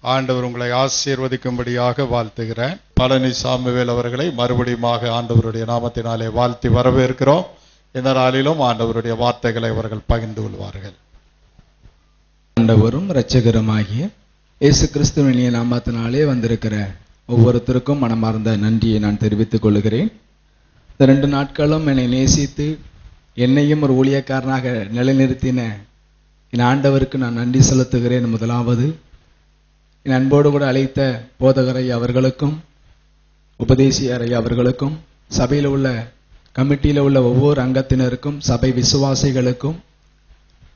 ஆண்டவர் உங்களை ஆசீர்வதிக்கும்படியாக வாழ்த்துகிறேன். பழனி சாமுவேல் அவர்களை மறுபடியும் ஆண்டவருடைய நாமத்தினாலே வாழ்த்தி வரவேற்கிறோம். இந்த நாளிலும் ஆண்டவருடைய வார்த்தைகளை அவர்கள் பகிர்ந்து கொள்வார்கள். ஆண்டவரும் இரட்சகருமாகிய இயேசு கிறிஸ்துவின் நாமத்தினாலே வந்திருக்கிற ஒவ்வொருத்தருக்கும் மனமார்ந்த நன்றியை நான் தெரிவித்துக் கொள்கிறேன். இந்த 2 நாட்களும் என்னை நேசித்து என்னையும் ஒரு ஊழியக்காரனாக நிலைநிறுத்தின என் ஆண்டவருக்கு நான் நன்றி செலுத்துகிறேன். முதலாவது என் அன்போடு கூட அழைத்த போதகரை அவர்களுக்கும் உபதேசியரை அவர்களுக்கும் சபையில் உள்ள கமிட்டியில் உள்ள ஒவ்வொரு அங்கத்தினருக்கும் சபை விசுவாசிகளுக்கும்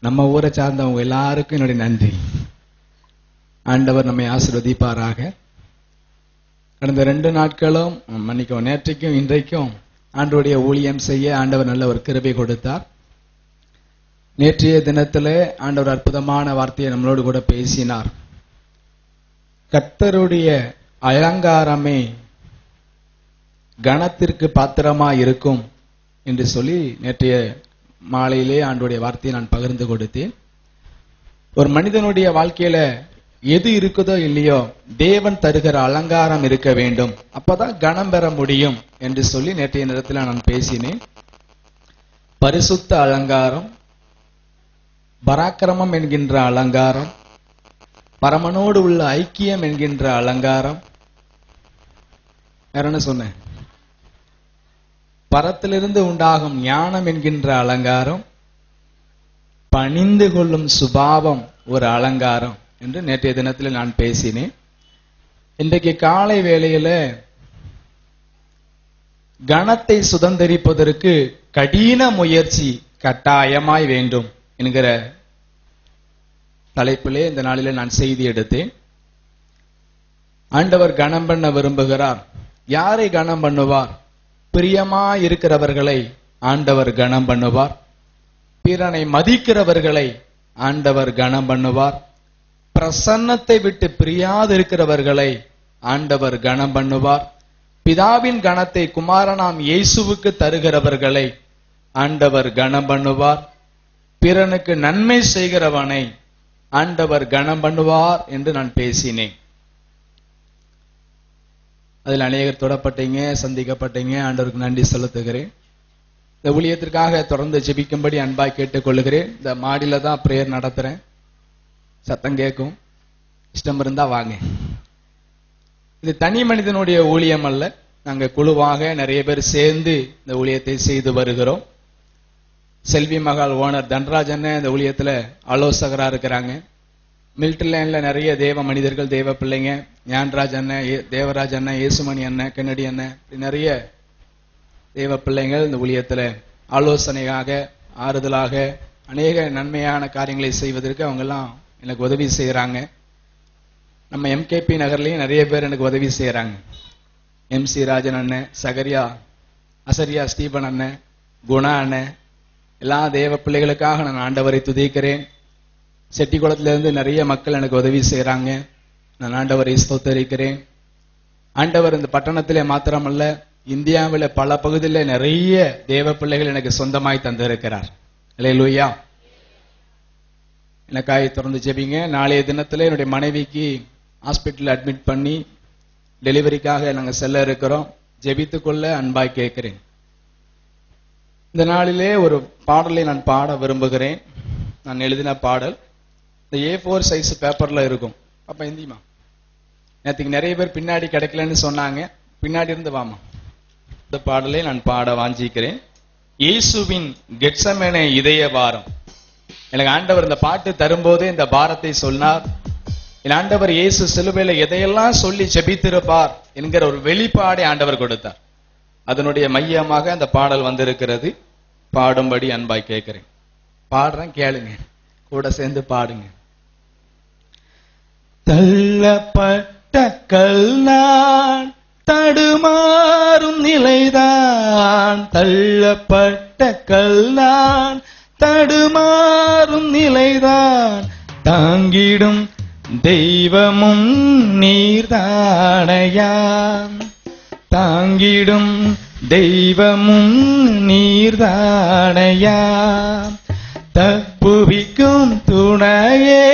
நம்ம ஊரை சார்ந்தவங்க எல்லாருக்கும் என்னுடைய நன்றி. ஆண்டவர் நம்மை ஆசீர்வதிப்பாராக. கடந்த 2 நாட்களும் மன்னிக்கவும் நேற்றைக்கும் இன்றைக்கும் ஆண்டவருடைய ஊழியம் செய்ய ஆண்டவர் நல்ல ஒரு கிருபை கொடுத்தார். நேற்றைய தினத்திலே ஆண்டவர் அற்புதமான வார்த்தையை நம்மளோடு கூட பேசினார். கர்த்தருடைய அலங்காரமே கனத்திற்கு பாத்திரமா இருக்கும் என்று சொல்லி நேற்றைய மாலையிலே ஆண்டவருடைய வார்த்தையை நான் பகிர்ந்து கொடுத்தேன். ஒரு மனிதனுடைய வாழ்க்கையில எது இருக்குதோ இல்லையோ தேவன் தருகிற அலங்காரம் இருக்க வேண்டும், அப்பதான் கனம் பெற முடியும் என்று சொல்லி நேற்றைய நேரத்தில் நான் பேசினேன். பரிசுத்த அலங்காரம், பராக்கிரமம் என்கின்ற அலங்காரம், பரமனோடு உள்ள ஐக்கியம் என்கின்ற அலங்காரம், வேற என்ன சொன்னேன், பரத்திலிருந்து உண்டாகும் ஞானம் என்கின்ற அலங்காரம், பணிந்து கொள்ளும் சுபாவம் ஒரு அலங்காரம் என்று நேற்றைய தினத்தில் நான் பேசினேன். இன்றைக்கு காலை வேளையில கனத்தை சுதந்திரிப்பதற்கு கடின முயற்சி கட்டாயமாய் வேண்டும் என்கிற தலைப்பிலே இந்த நாளிலே நான் செய்தி எடுத்தேன். ஆண்டவர் கனம் பண்ண விரும்புகிறார். யாரை கனம் பண்ணுவார்? பிரியமா இருக்கிறவர்களை ஆண்டவர் கனம் பண்ணுவார். பிறனை மதிக்கிறவர்களை ஆண்டவர் கனம் பண்ணுவார். பிரசன்னத்தை விட்டு பிரியாது இருக்கிறவர்களை ஆண்டவர் கனம் பண்ணுவார். பிதாவின் கனத்தை குமாரனாம் இயேசுவுக்கு தருகிறவர்களை ஆண்டவர் கனம் பண்ணுவார். பிறனுக்கு நன்மை செய்கிறவனை ஆண்டவர் கனம் பண்ணுவார் என்று நான் பேசினேன். அதில் அநேகர் தொடப்பட்டீங்க, சந்திக்கப்பட்டீங்க. ஆண்டவருக்கு நன்றி செலுத்துகிறேன். இந்த ஊழியத்திற்காக தொடர்ந்து ஜெபிக்கும்படி அன்பாய் கேட்டுக்கொள்கிறேன். இந்த மாடியில தான் பிரேயர் நடத்துறேன். சத்தம் கேட்கும், இஷ்டம் இருந்தா வாங்க. இது தனி மனிதனுடைய ஊழியம் அல்ல. நாங்க குழுவாக நிறைய பேர் சேர்ந்து இந்த ஊழியத்தை செய்து வருகிறோம். செல்வி மகால் ஓனர் தன்ராஜ் அண்ணன் இந்த ஊழியத்துல ஆலோசகரா இருக்கிறாங்க. மில்ட்ரி லைன்ல நிறைய தேவ மனிதர்கள், தேவ பிள்ளைங்க, ஞான்ராஜ் அண்ணன், தேவராஜ் அண்ணன், இயேசுமணி அண்ணன், கென்னடி அண்ணன், நிறைய தேவ பிள்ளைங்கள் இந்த ஊழியத்துல ஆலோசனையாக, ஆறுதலாக, அநேக நன்மையான காரியங்களை செய்வதற்கு அவங்க எல்லாம் எனக்கு உதவி செய்யறாங்க. நம்ம எம்கேபி நகர்லயும் நிறைய பேர் எனக்கு உதவி செய்யறாங்க. MC ராஜன் அண்ணன், அசரியா ஸ்டீபன் அண்ணன், குணா அண்ணன், எல்லா தேவ பிள்ளைகளுக்காக நான் ஆண்டவரை துதிக்கிறேன். செட்டிக்குளத்துல இருந்து நிறைய மக்கள் எனக்கு உதவி செய்யறாங்க. நான் ஆண்டவரை ஸ்தோத்தரிக்கிறேன். ஆண்டவர் இந்த பட்டணத்திலே மாத்திரமல்ல, இந்தியாவில் பல பகுதியில் நிறைய தேவ பிள்ளைகள் எனக்கு சொந்தமாய் தந்திருக்கிறார். அல்லேலூயா. எனக்காக தொடர்ந்து ஜெபிங்க. நாளைய தினத்துல என்னுடைய மனைவிக்கு ஹாஸ்பிட்டல் அட்மிட் பண்ணி டெலிவரிக்காக நாங்கள் செல்ல இருக்கிறோம். ஜெபித்துக்கொள்ள அன்பாய் கேட்கிறேன். இந்த நாளிலே ஒரு பாடலை நான் பாட விரும்புகிறேன். நான் எழுதின பாடல் இந்த A4 சைஸ் பேப்பர்ல இருக்கும். அப்ப இந்திமா நேற்றுக்கு நிறைய பேர் பின்னாடி கிடைக்கலன்னு சொன்னாங்க. பின்னாடி இருந்து வாமா. இந்த பாடலை நான் பாட வாஞ்சிக்கிறேன். இயேசுவின் கெத்செமனே இதய பாரம். எனக்கு ஆண்டவர் இந்த பாட்டு தரும்போதே இந்த பாரத்தை சொன்னார். என் ஆண்டவர் இயேசு சிலுவையில எதையெல்லாம் சொல்லி ஜெபித்திருப்பார் என்கிற ஒரு வெளிப்பாடை ஆண்டவர் கொடுத்தார். அதனுடைய மையமாக அந்த பாடல் வந்திருக்கிறது. பாடும்படி அன்பாய் கேட்கிறேன். பாடுறேன், கேளுங்க, கூட சேர்ந்து பாடுங்க. தள்ளப்பட்ட கல் நான், தடுமாறும் நிலைதான். தள்ளப்பட்ட கல் நான், தடுமாறும் நிலைதான். தாங்கிடும் தெய்வமும் நீர்தானையா. தாங்கிடும் தெய்வமும் நீர்தானையா. தப்புவிக்கும் துணையே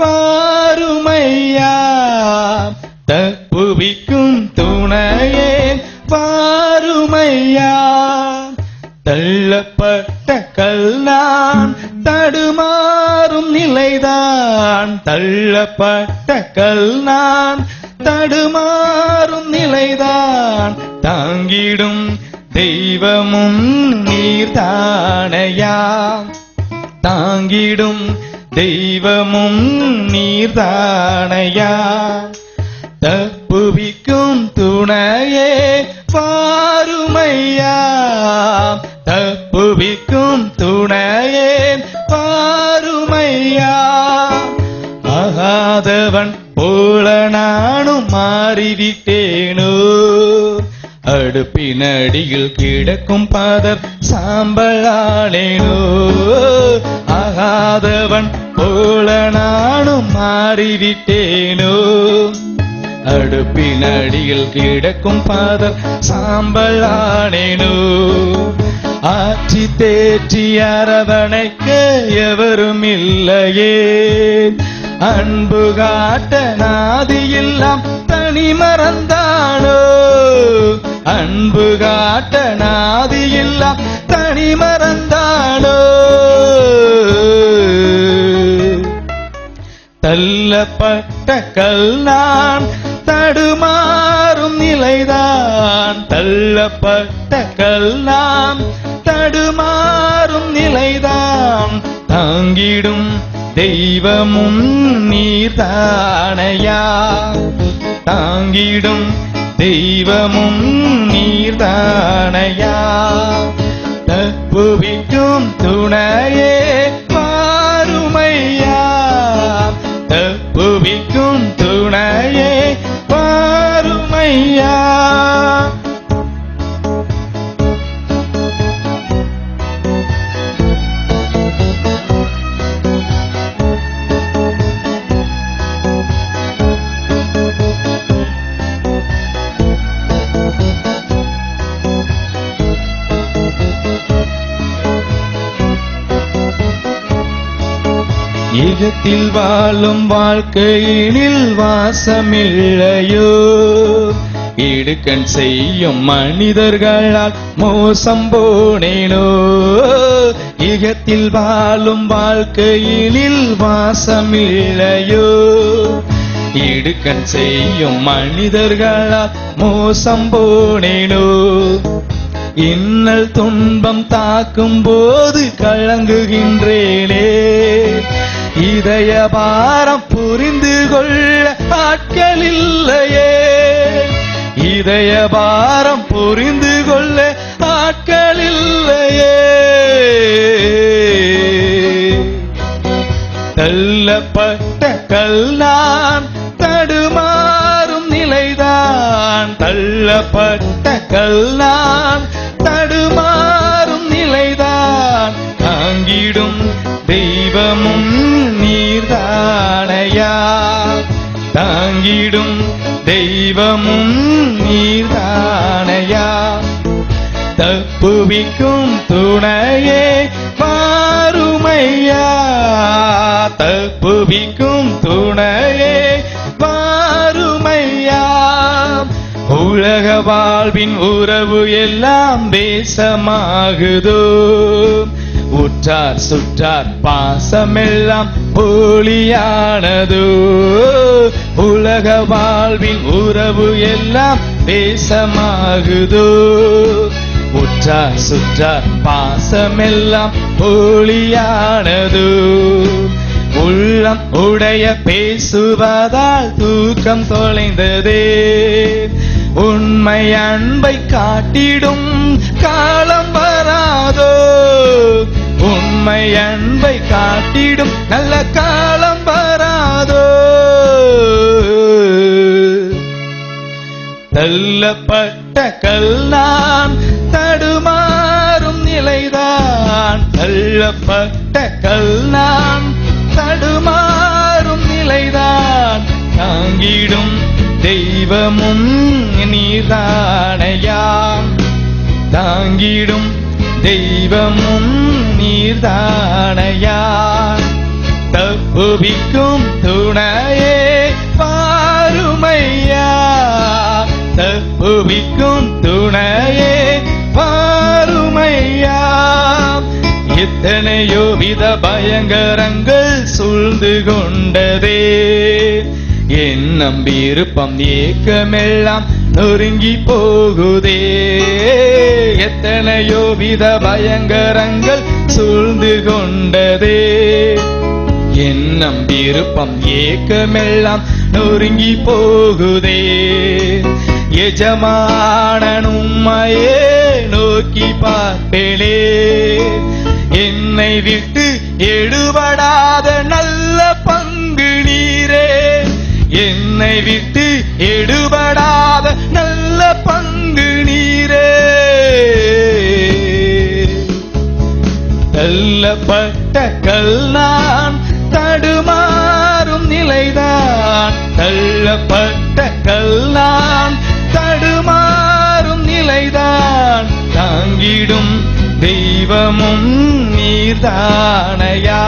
வாருமையா. தள்ளப்பட்ட கல் நான், தடுமாறும் நிலைதான், தாங்கிடும் தெய்வமும் நீர்தானையா, தாங்கிடும் தெய்வமும் நீர்தானையா, தப்புவிக்கும் துணையே பாருமையா, தப்புவிக்கும் துணையே பாருமையா, ஆகாதவன் போல நானும் மாறிவிட்டேனோ, அடுப்பினடியில் கிடக்கும் பதர் சாம்பலானேனோ, ஆகாதவன் போல நானும் மாறிவிட்டேனோ, அடுப்பினடியில் கிடக்கும் பதர் சாம்பலானேனோ, ஆற்றி தேற்றி அரவணைக்க எவரும் இல்லையே, அன்பு காட்ட நாதியெல்லாம் தனி மறந்தானோ, அன்பு காட்ட நாதியெல்லாம் தனி மறந்தானோ, தள்ளப்பட்ட கல் நான், தடுமாறும் நிலைதான், தள்ளப்பட்ட கல் நான், தடுமாறும் நிலைதான், தாங்கிடும் தெய்வமும் நீர்தானையா, தாங்கிடும் தெய்வமும் நீர்தானையா, தப்புவிக்கும் துணையே பாருமையா, தப்புவிக்கும் துணையே பாருமையா. ஈகத்தில் வாழும் வாழ்க்கையினில் வாசமில்லையோ, இடுக்கண் செய்யும் மனிதர்களால் மோசம் போனேனோ, ஈகத்தில் வாழும் வாழ்க்கையினில் வாசமில்லையோ, இடுக்கண் செய்யும் மனிதர்களால் மோசம் போனேனோ, இன்னல் துன்பம் தாக்கும் போது கலங்குகின்றேனே, இதய பாரம் புரிந்து கொள்ள ஆட்கள் இல்லையே, இதய பாரம் புரிந்து கொள்ள ஆட்கள் இல்லையே, தள்ளப்பட்ட கல் நான், தடுமாறும் நிலைதான், தள்ளப்பட்ட கல் நான், தடுமாறும் நிலைதான், தாங்கிடும் தெய்வமும் நீர்தானையா, தாங்கிடும் தெய்வமும் நீர்தானையா, தப்புவிக்கும் துணையே பாருமையா, தப்புவிக்கும் துணையே பாருமையா, உலக வாழ்வின் உறவு எல்லாம் தேசமாகுதோ, உற்றார் சுற்றார் பாசமெல்லாம் போலியானதோ, உலக வாழ்வின் உறவு எல்லாம் தேசமாகுதோ, உற்றார் சுற்றார் பாசமெல்லாம் போலியானதோ, உள்ளம் உடைய பேசுவதால் தூக்கம் தொலைந்ததே, உண்மை அன்பை காட்டிடும் காலம் வராதோ, உண்மை அன்பை காட்டிடும் நல்ல காலம் வராதோ, தள்ளப்பட்ட கல் நான், தடுமாறும் நிலைதான், தள்ளப்பட்ட கல் நான், தடுமாறும் நிலைதான், தாங்கிடும் தெய்வமும் நீர்தானையா, தாங்கிடும் தெய்வமும் நீர்தானையா, தப்புவிக்கும் துணையே பாருமையா, தப்புவிக்கும் துணையே பாருமையா, இத்தனை எத்தனையோ வித பயங்கரங்கள் சூழ்ந்து கொண்டதே, என் நம்பியிருப்பம் ஏக்கமெல்லாம் நொறுங்கி போகுதே. எத்தனையோ வித பயங்கரங்கள் சூழ்ந்து கொண்டதே, என் நம்பியிருப்பம் ஏக்கமெல்லாம் நொறுங்கி போகுதே. எஜமானன் உம்மையே நோக்கி பார்ப்பேனே, என்னை விட்டு எடுபடாத நல்ல பங்கு நீரே. என்னை விட்டு எடுபடாத நல்ல பங்கு நீரே. தள்ளப்பட்ட கல் நான், தடுமாறும் நிலைதான். தள்ளப்பட்ட கல் நான், தடுமாறும் நிலைதான். தாங்கிடும் தெய்வமும் நீர்தானையா,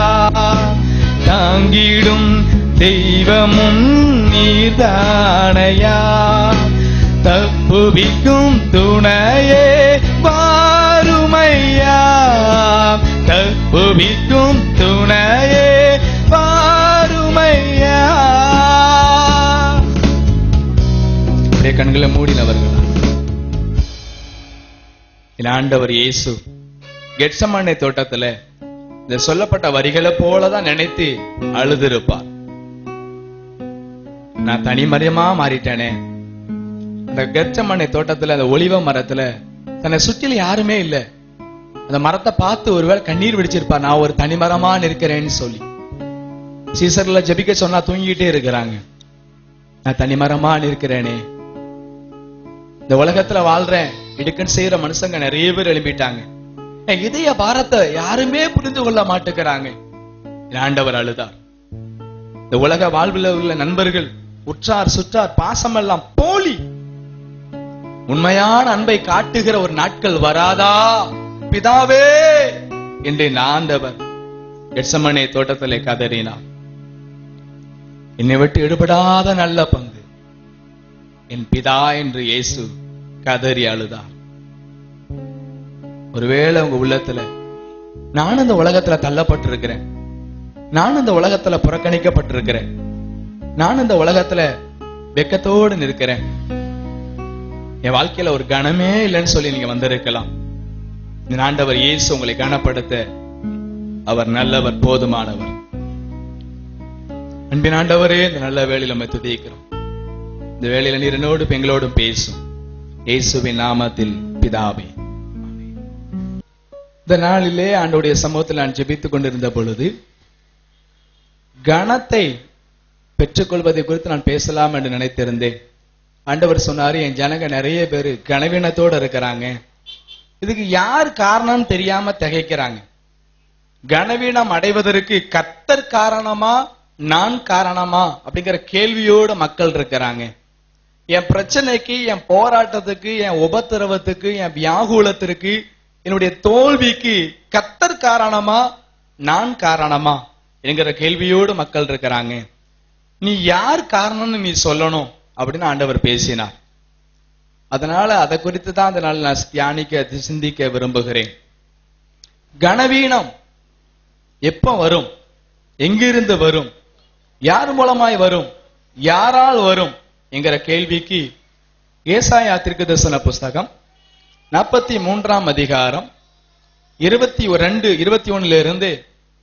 தாங்கிடும் தெய்வமும் நீர்தானையா. தப்புவிக்கும் துணையே வாருமையா, தப்புவிக்கும் துணையே வாருமையா. கண்களை மூடினவர்களா, என் ஆண்டவர் இயேசு கெத்செமனே தோட்டத்துல இந்த சொல்லப்பட்ட வரிகளை போலதான் நினைத்து அழுதிருப்பார். நான் தனிமரமா மாறிட்டேனே. அந்த கெத்செமனே தோட்டத்துல அந்த ஒலிவ மரத்துல தன்னை சுற்றில யாருமே இல்ல. அந்த மரத்தை பார்த்து ஒருவேளை கண்ணீர் வெடிச்சிருப்பார், நான் ஒரு தனிமரமா நிற்கிறேன்னு சொல்லி. சீசர்ல ஜெபிக்க சொன்னா தூங்கிட்டே இருக்கிறாங்க. நான் தனிமரமா நிற்கிறேனே, இந்த உலகத்துல வாழ்றேன் இடுக்கன் செய்யற மனுஷங்க நிறைய பேர் எழுப்பிட்டாங்க. இதய பாரத்தை யாருமே புரிந்து கொள்ள மாட்டேங்கிறாங்க. ஆண்டவர் அழுதார். இந்த உலக வாழ்வில் உள்ள நண்பர்கள், உற்றார் சுற்றார் பாசம் எல்லாம் போலி. உண்மையான அன்பை காட்டுகிற ஒரு நாட்கள் வராதா பிதாவே என்று ஆண்டவர் கெத்செமனே தோட்டத்திலே கதறினார். என்னை விட்டு எடுபடாத நல்ல பங்கு என் பிதா என்று இயேசு கதறி அழுதார். ஒருவேளை உங்க உள்ளத்துல, நான் இந்த உலகத்துல தள்ளப்பட்டிருக்கிறேன், நான் இந்த உலகத்துல புறக்கணிக்கப்பட்டிருக்கிறேன், நான் இந்த உலகத்துல வெக்கத்தோடு நிற்கிறேன், என் வாழ்க்கையில ஒரு கணமே இல்லைன்னு சொல்லி நீங்க வந்திருக்கலாம். இந்த ஆண்டவர் இயேசு உங்களை கனப்படுத்த அவர் நல்லவர், போதுமானவர். அன்பின் ஆண்டவரே, இந்த நல்ல வேளையில நம்ம துதிக்கிறோம். இந்த வேளையில நீர் என்னோடு எங்களோடும் பேசும். இயேசுவின் நாமத்தில் பிதாவே. இந்த நாளிலே ஆண்டவருடைய சமூகத்தில் நான் ஜெபித்துக் கொண்டிருந்த பொழுது கணத்தை பெற்றுக்கொள்வதை குறித்து நான் பேசலாம் என்று நினைத்திருந்தேன். ஆண்டவர் சொன்னாரு, என் ஜனங்க நிறைய பேரு கனவீனத்தோடு இருக்கிறாங்க, இதுக்கு யார் காரணம் தெரியாம திகைக்கிறாங்க. கனவீனம் அடைவதற்கு கர்த்தர் காரணமா நான் காரணமா அப்படிங்கிற கேள்வியோடு மக்கள் இருக்கிறாங்க. என் பிரச்சனைக்கு, என் போராட்டத்துக்கு, என் உபத்திரவத்துக்கு, என் வியாகுலத்திற்கு, என்னுடைய தோல்விக்கு கர்த்தர் காரணமா நான் காரணமா என்கிற கேள்வியோடு மக்கள் இருக்கிறாங்க. நீ யார் காரணம்னு நீ சொல்லணும் அப்படின்னு ஆண்டவர் பேசினார். அதனால அதை குறித்து தான் அந்த நாள் நான் தியானிக்க சிந்திக்க விரும்புகிறேன். கனவீனம் எப்ப வரும், எங்கிருந்து வரும், யார் மூலமாய் வரும், யாரால் வரும் என்கிற கேள்விக்கு ஏசாயா தீர்க்கதரிசன புஸ்தகம் 43ஆம் அதிகாரம் 21 இருந்து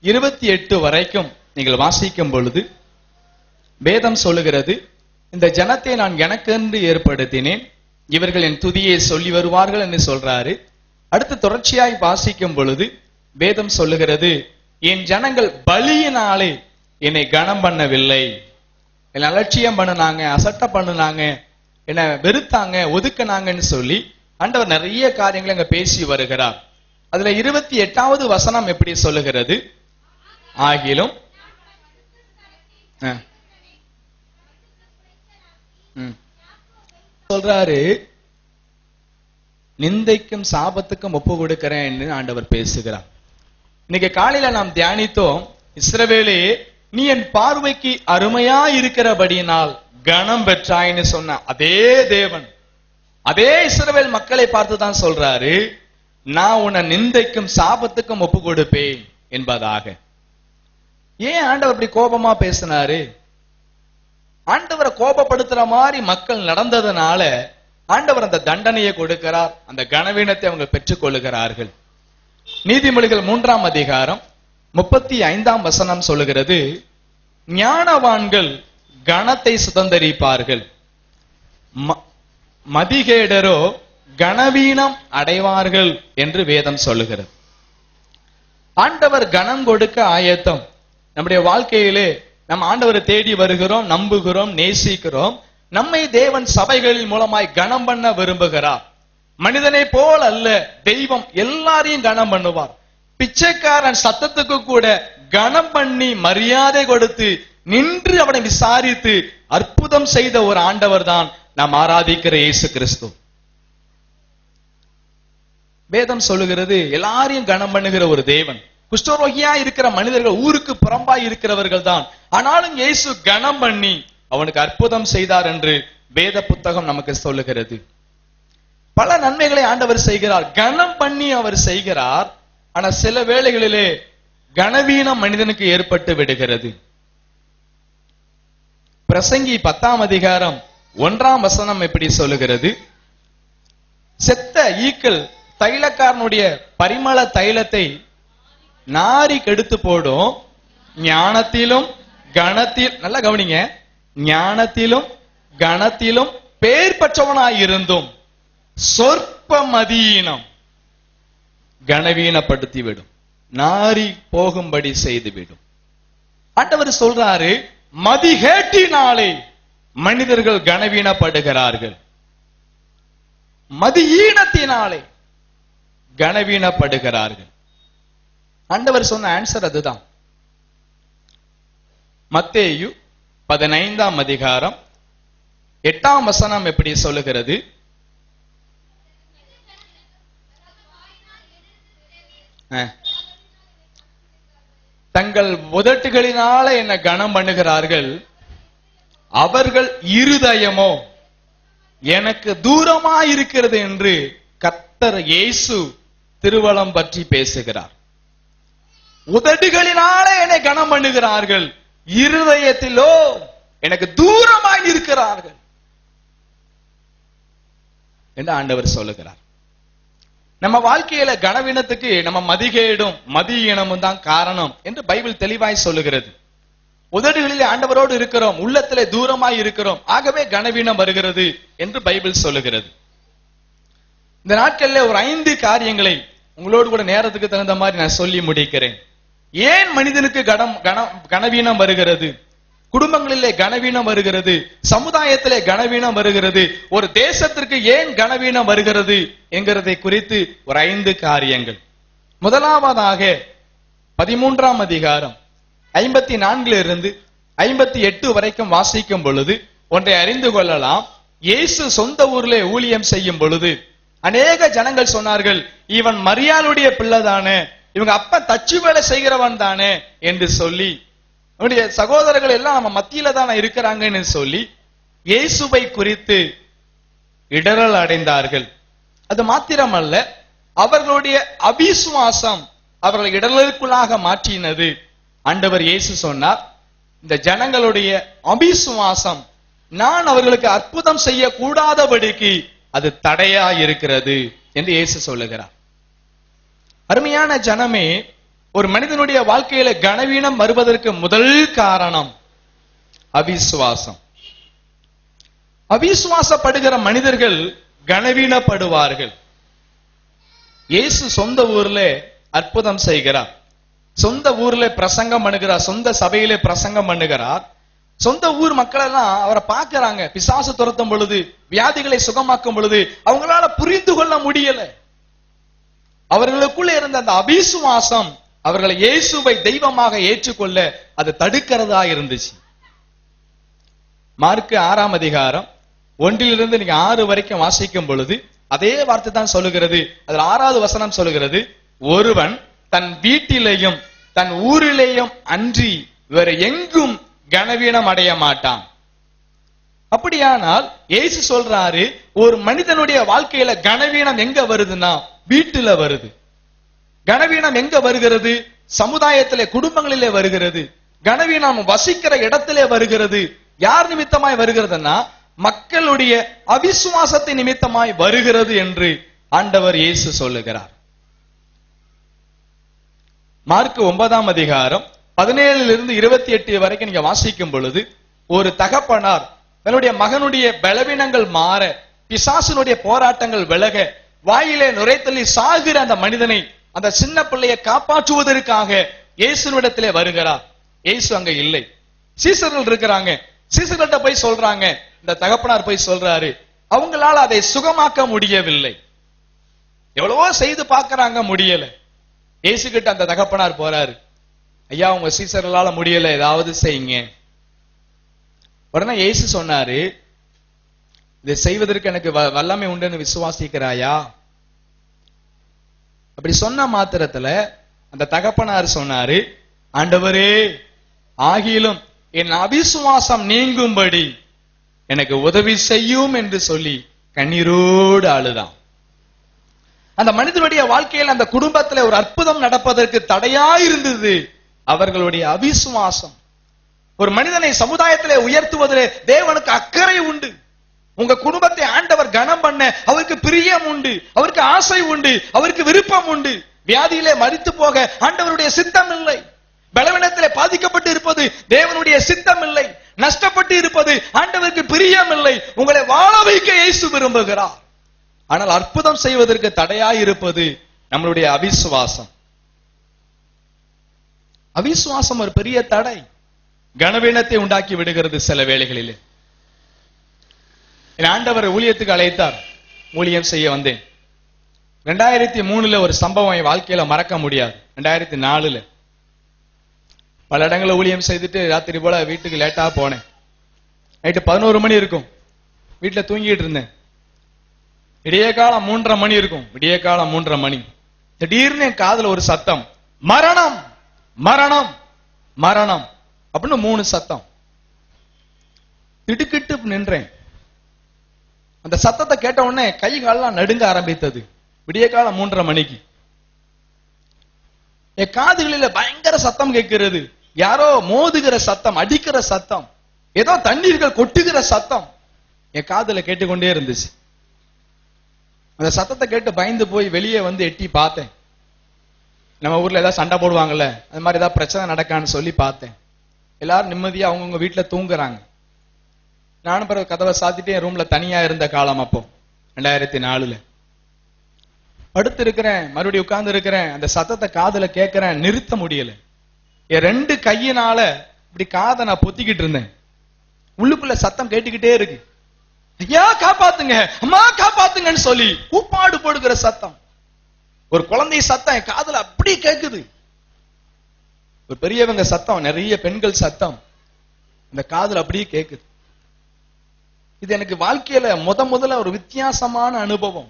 28 வரைக்கும் நீங்கள் வாசிக்கும் பொழுது வேதம் சொல்லுகிறது, இந்த ஜனத்தை நான் எனக்கென்று ஏற்படுத்தினேன், இவர்கள் என் துதியை சொல்லி வருவார்கள் என்று சொல்றாரு. அடுத்து தொடர்ச்சியாய் வாசிக்கும் பொழுது வேதம் சொல்லுகிறது, என் ஜனங்கள் பலியினாலே என்னை கனம் பண்ணவில்லை, என்னை அலட்சியம் பண்ணுனாங்க, அசட்டை பண்ணுனாங்க, என்னை வெறுத்தாங்க, ஒதுக்குனாங்கன்னு சொல்லி ஆண்டவர் நிறைய காரியங்களை அங்க பேசி வருகிறார். அதுல 28வது வசனம் எப்படி சொல்லுகிறது, ஆகிலும் சொல்றாரு, நிந்தைக்கும் சாபத்துக்கும் ஒப்பு கொடுக்கிறேன் ஆண்டவர் பேசுகிறார். இன்னைக்கு காலையில நாம் தியானித்தோம், இஸ்ரவேலே நீ என் பார்வைக்கு அருமையா இருக்கிறபடியினால் கனம் பெற்றாயின்னு சொன்ன அதே தேவன் அதே இஸ்ரவேல் மக்களை பார்த்துதான் சொல்றாரு, நான் உன்னை நிந்தைக்கும் சாபத்துக்கும் ஒப்பு கொடுப்பேன், என்பதாக. ஏன் ஆண்டவர் இப்படி கோபமா பேசினாரு? ஆண்டவரை கோபப்படுத்துற மாதிரி மக்கள் நடந்ததுனால ஆண்டவர் அந்த தண்டனையை கொடுக்கிறார். அந்த கனவீனத்தை அவங்க பெற்றுக் கொள்ளுகிறார்கள். நீதிமொழிகள் 3ஆம் அதிகாரம் 35ஆம் வசனம் சொல்லுகிறது, ஞானவான்கள் கனத்தை சுதந்தரிப்பார்கள், மதிகேடரோ கனவீனம் அடைவார்கள் என்று வேதம் சொல்லுகிறது. ஆண்டவர் கனம் கொடுக்க ஆயத்தம். நம்முடைய வாழ்க்கையிலே நம்ம ஆண்டவரை தேடி வருகிறோம், நம்புகிறோம், நேசிக்கிறோம். நம்மை தேவன் சபைகளின் மூலமாய் கனம் பண்ண விரும்புகிறார். மனிதனை போல் அல்ல, தெய்வம் எல்லாரையும் கனம் பண்ணுவார். பிச்சைக்காரன் சத்தத்துக்கு கூட கனம் பண்ணி மரியாதை கொடுத்து நின்று அவனை விசாரித்து அற்புதம் செய்த ஒரு ஆண்டவர் தான் நாம் ஆராதிக்கிற இயேசு கிறிஸ்து. வேதம் சொல்லுகிறது எல்லாரையும் கனம் பண்ணுகிற ஒரு தேவன். குஷ்டரோகியா இருக்கிற மனிதர்கள் ஊருக்கு புறம்பாய் இருக்கிறவர்கள் தான். ஆனாலும் இயேசு கனம் பண்ணி அவனுக்கு அற்புதம் செய்தார் என்று வேத புத்தகம் நமக்கு சொல்லுகிறது. பல நன்மைகளை ஆண்டவர் செய்கிறார், கனம் பண்ணி அவர் செய்கிறார். ஆனா சில வேளைகளிலே கனவீனம் மனிதனுக்கு ஏற்பட்டு விடுகிறது. பிரசங்கி 10ஆம் அதிகாரம் 1ஆம் வசனம் எப்படி சொல்லுகிறது, செத்த ஈக்கள் தைலக்காரனுடைய பரிமள தைலத்தை நாரி கெடுத்து போடும், ஞானத்திலும் கணத்தில், நல்லா கவனிங்க, ஞானத்திலும் கணத்திலும் பேர் பெற்றவனாயிருந்தும் சொற்ப மதியீனம் கனவீனப்படுத்திவிடும், நாரி போகும்படி செய்துவிடும். ஆண்டவர் சொல்றாரு, மதிகேட்டினாலே மனிதர்கள் கனவீனப்படுகிறார்கள், மதியீனத்தினாலே கனவீனப்படுகிறார்கள். ஆண்டவர் சொன்ன ஆன்சர் அதுதான். மத்தேயு 15ஆம் அதிகாரம் 8ஆம் வசனம் எப்படி சொல்லுகிறது, தங்கள் உதட்டுகளினால என்ன கனம் பண்ணுகிறார்கள், அவர்கள் இருதயமோ எனக்கு தூரமாயிருக்கிறது என்று கர்த்தர் இயேசு திருவலம் பற்றி பேசுகிறார். உதடுகளினாலே என்னை கனம் பண்ணுகிறார்கள், இருதயத்திலோ எனக்கு தூரமாய் இருக்கிறார்கள் என்று ஆண்டவர் சொல்லுகிறார். நம்ம வாழ்க்கையில கனவீனத்துக்கு நம்ம மதிகேடும் மதியீனமும் தான் காரணம் என்று பைபிள் தெளிவாய் சொல்லுகிறது. உதடுகளிலே ஆண்டவரோடு இருக்கிறோம், உள்ளத்திலே தூரமாய் இருக்கிறோம், ஆகவே கனவீனம் வருகிறது என்று பைபிள் சொல்லுகிறது. இந்த நாட்களில் ஒரு 5 காரியங்களை உங்களோடு கூட நேரத்துக்கு தகுந்த மாதிரி நான் சொல்லி முடிக்கிறேன். ஏன் மனிதனுக்கு கனவீனம் வருகிறது, குடும்பங்களிலே கனவீனம் வருகிறது, சமுதாயத்திலே கனவீனம் வருகிறது, ஒரு தேசத்திற்கு ஏன் கனவீனம் வருகிறது என்கிறதை குறித்து ஒரு 5 காரியங்கள். முதலாவதாக 13ஆம் அதிகாரம் 54 58 வரைக்கும் வாசிக்கும் பொழுது ஒன்றை அறிந்து கொள்ளலாம். இயேசு சொந்த ஊரிலே ஊழியம் செய்யும் பொழுது அநேக ஜனங்கள் சொன்னார்கள், இவன் மரியாளுடைய பிள்ளை தானே, இவங்க அப்பா தச்சு வேலை செய்கிறவன் தானே என்று சொல்லி, அவனுடைய சகோதரர்கள் எல்லாம் நம்ம மத்தியில தான் இருக்கிறாங்கன்னு சொல்லி இயேசுவை குறித்து இடரல் அடைந்தார்கள். அது மாத்திரமல்ல, அவர்களுடைய அவிசுவாசம் அவர்களை இடரலுக்குள்ளாக மாற்றினது. ஆண்டவர் இயேசு சொன்னார், இந்த ஜனங்களுடைய அவிசுவாசம் நான் அவர்களுக்கு அற்புதம் செய்ய கூடாதபடிக்கு அது தடையா இருக்கிறது என்று இயேசு சொல்லுகிறார். அருமையான ஜனமே, ஒரு மனிதனுடைய வாழ்க்கையில கனவீனம் வருவதற்கு முதல் காரணம் அவிசுவாசம். அவிசுவாசப்படுகிற மனிதர்கள் கனவீனப்படுவார்கள். இயேசு சொந்த ஊர்ல அற்புதம் செய்கிறார், சொந்த ஊர்ல பிரசங்கம் பண்ணுகிறார், சொந்த சபையிலே பிரசங்கம் பண்ணுகிறார். சொந்த ஊர் மக்கள் எல்லாம் அவரை பார்க்கிறாங்க. பிசாசு துரத்தும் பொழுது, வியாதிகளை சுகமாக்கும் பொழுது அவங்களால புரிந்து கொள்ள முடியல. அவர்களுக்குள்ள இருந்த அந்த அவிசுவாசம் அவர்களை இயேசுவை தெய்வமாக ஏற்றுக்கொள்ள அது தடுக்கிறதா இருந்துச்சு. மார்க்கு 6ஆம் அதிகாரம் 1 நீங்க 6 வரைக்கும் வாசிக்கும் பொழுது அதே வார்த்தை தான் சொல்லுகிறது. அதுல 6வது வசனம் சொல்லுகிறது, ஒருவன் தன் வீட்டிலேயும் தன் ஊரிலேயும் அன்றி வேற எங்கும் கனவீனம் அடைய மாட்டான். அப்படியானால் இயேசு சொல்றாரு, ஒரு மனிதனுடைய வாழ்க்கையில கனவீனம் எங்க வருதுன்னா வீட்டுல வருது. கனவீனம் எங்க வருகிறது? சமுதாயத்திலே, குடும்பங்களிலே வருகிறது. கனவீனம் வசிக்கிற இடத்திலே வருகிறது. யார் நிமித்தமாய் வருகிறதுன்னா மக்களுடைய அவிசுவாசத்தை நிமித்தமாய் வருகிறது என்று ஆண்டவர் இயேசு சொல்லுகிறார். மார்க் 9ஆம் அதிகாரம் 17 28 வரைக்கும் நீங்க வாசிக்கும் பொழுது, ஒரு தகப்பனார் தன்னுடைய மகனுடைய பலவீனங்கள் மாற, பிசாசினுடைய போராட்டங்கள் விலக, வாயிலே நுரைத்தள்ளி சாகிற அந்த மனிதனை, அந்த சின்ன பிள்ளையை காப்பாற்றுவதற்காக இயேசுவிடத்திலே வருகிறார். இயேசு அங்க இல்லை. சீசர்கள் இருக்கிறாங்க. சீசர்கள்ட்ட போய் சொல்றாங்க. இந்த தகப்பனார் போய் சொல்றாரு, அவங்களால அதை சுகமாக்க முடியவில்லை. எவ்வளவோ செய்து பார்க்கறாங்க, முடியல. இயேசு கிட்ட அந்த தகப்பனார் போறாரு. ஐயா, உங்க சீசர்களால முடியல, ஏதாவது செய்யுங்க. உடனே இயேசு சொன்னாரு, இதை செய்வதற்கு எனக்கு வல்லமை உண்டுன்னு விசுவாசிக்கிறாயா? அப்படி சொன்ன மாத்திரத்துல அந்த தகப்பனார் சொன்னாரு, ஆண்டவரே, ஆகிலும் என் அவிசுவாசம் நீங்கும்படி எனக்கு உதவி செய்யும் என்று சொல்லி கண்ணீரோடு அழுதான். அந்த மனிதனுடைய வாழ்க்கையில், அந்த குடும்பத்தில் ஒரு அற்புதம் நடப்பதற்கு தடையா இருந்தது அவர்களுடைய அவிசுவாசம். ஒரு மனிதனை சமுதாயத்திலே உயர்த்துவதிலே தேவனுக்கு அக்கறை உண்டு. உங்க குடும்பத்தை ஆண்டவர் கனம் பண்ண அவருக்கு பிரியம் உண்டு, அவருக்கு ஆசை உண்டு, அவருக்கு விருப்பம் உண்டு. வியாதியிலே மரித்து போக ஆண்டவருடைய சித்தம் இல்லை. பலவீனத்திலே பாதிக்கப்பட்டு இருப்பது தேவனுடைய சித்தம் இல்லை. நஷ்டப்பட்டு இருப்பது ஆண்டவருக்கு பிரியம் இல்லை. உங்களை வாழ வைக்க இயேசு விரும்புகிறார். ஆனால் அற்புதம் செய்வதற்கு தடையாய் இருப்பது நம்மளுடைய அவிசுவாசம். அவிசுவாசம் ஒரு பெரிய தடை, கனவீனத்தை உண்டாக்கி விடுகிறது சில வேளைகளிலே. என் ஆண்டவர் ஊழியத்துக்கு அழைத்தார், ஊழியம் செய்ய வந்தேன். 2003 ஒரு சம்பவம் என் வாழ்க்கையில மறக்க முடியாது. 2004 பல இடங்களில் ஊழியம் செய்துட்டு ராத்திரி போல வீட்டுக்கு லேட்டா போனேன். நைட்டு 11 மணி இருக்கும். வீட்டுல தூங்கிட்டு இருந்தேன். விடிய காலம் 3:30 மணி இருக்கும். விடிய காலம் 3:30 மணி. திடீர்னு என் காதுல ஒரு சத்தம், மரணம் மரணம் மரணம் அப்படின்னு 3 சத்தம். திடுக்கிட்டு நின்றேன். அந்த சத்தத்தை கேட்ட உடனே கை காலெல்லாம் நடுங்க ஆரம்பித்தது. விடிய காலம் 3:30 மணிக்கு என் காதுகளில பயங்கர சத்தம் கேட்கிறது. யாரோ மோதுகிற சத்தம், அடிக்கிற சத்தம், ஏதோ தண்ணீர்கள் கொட்டுகிற சத்தம் என் காதுல கேட்டுக்கொண்டே இருந்துச்சு. அந்த சத்தத்தை கேட்டு பயந்து போய் வெளியே வந்து எட்டி பார்த்தேன். நம்ம ஊர்ல ஏதாவது சண்டை போடுவாங்கல்ல, அது மாதிரி ஏதாவது பிரச்சனை நடக்கான்னு சொல்லி பார்த்தேன். எல்லாரும் நிம்மதியா அவங்கவுங்க வீட்டுல தூங்குறாங்க. நானும் பிறகு கதவை சாத்திட்டு என் ரூம்ல தனியா இருந்த காலம் அப்போ 2004. படுத்து இருக்கிறேன், மறுபடியும் உட்கார்ந்து இருக்கிறேன். அந்த சத்தத்தை காதுல கேட்கிறேன், நிறுத்த முடியல. என் 2 கையினால இப்படி காதை நான் பொத்திக்கிட்டு இருந்தேன். உள்ளுக்குள்ள சத்தம் கேட்டுக்கிட்டே இருக்கு. ஐயா காப்பாத்துங்க, அம்மா காப்பாத்துங்கன்னு சொல்லி கூப்பாடு போடுகிற சத்தம். ஒரு குழந்தை சத்தம் என் காதுல அப்படி கேக்குது. ஒரு பெரியவங்க சத்தம், நிறைய பெண்கள் சத்தம் இந்த காதுல அப்படியே கேக்குது. இது எனக்கு வாழ்க்கையில முதல்ல ஒரு வித்தியாசமான அனுபவம்.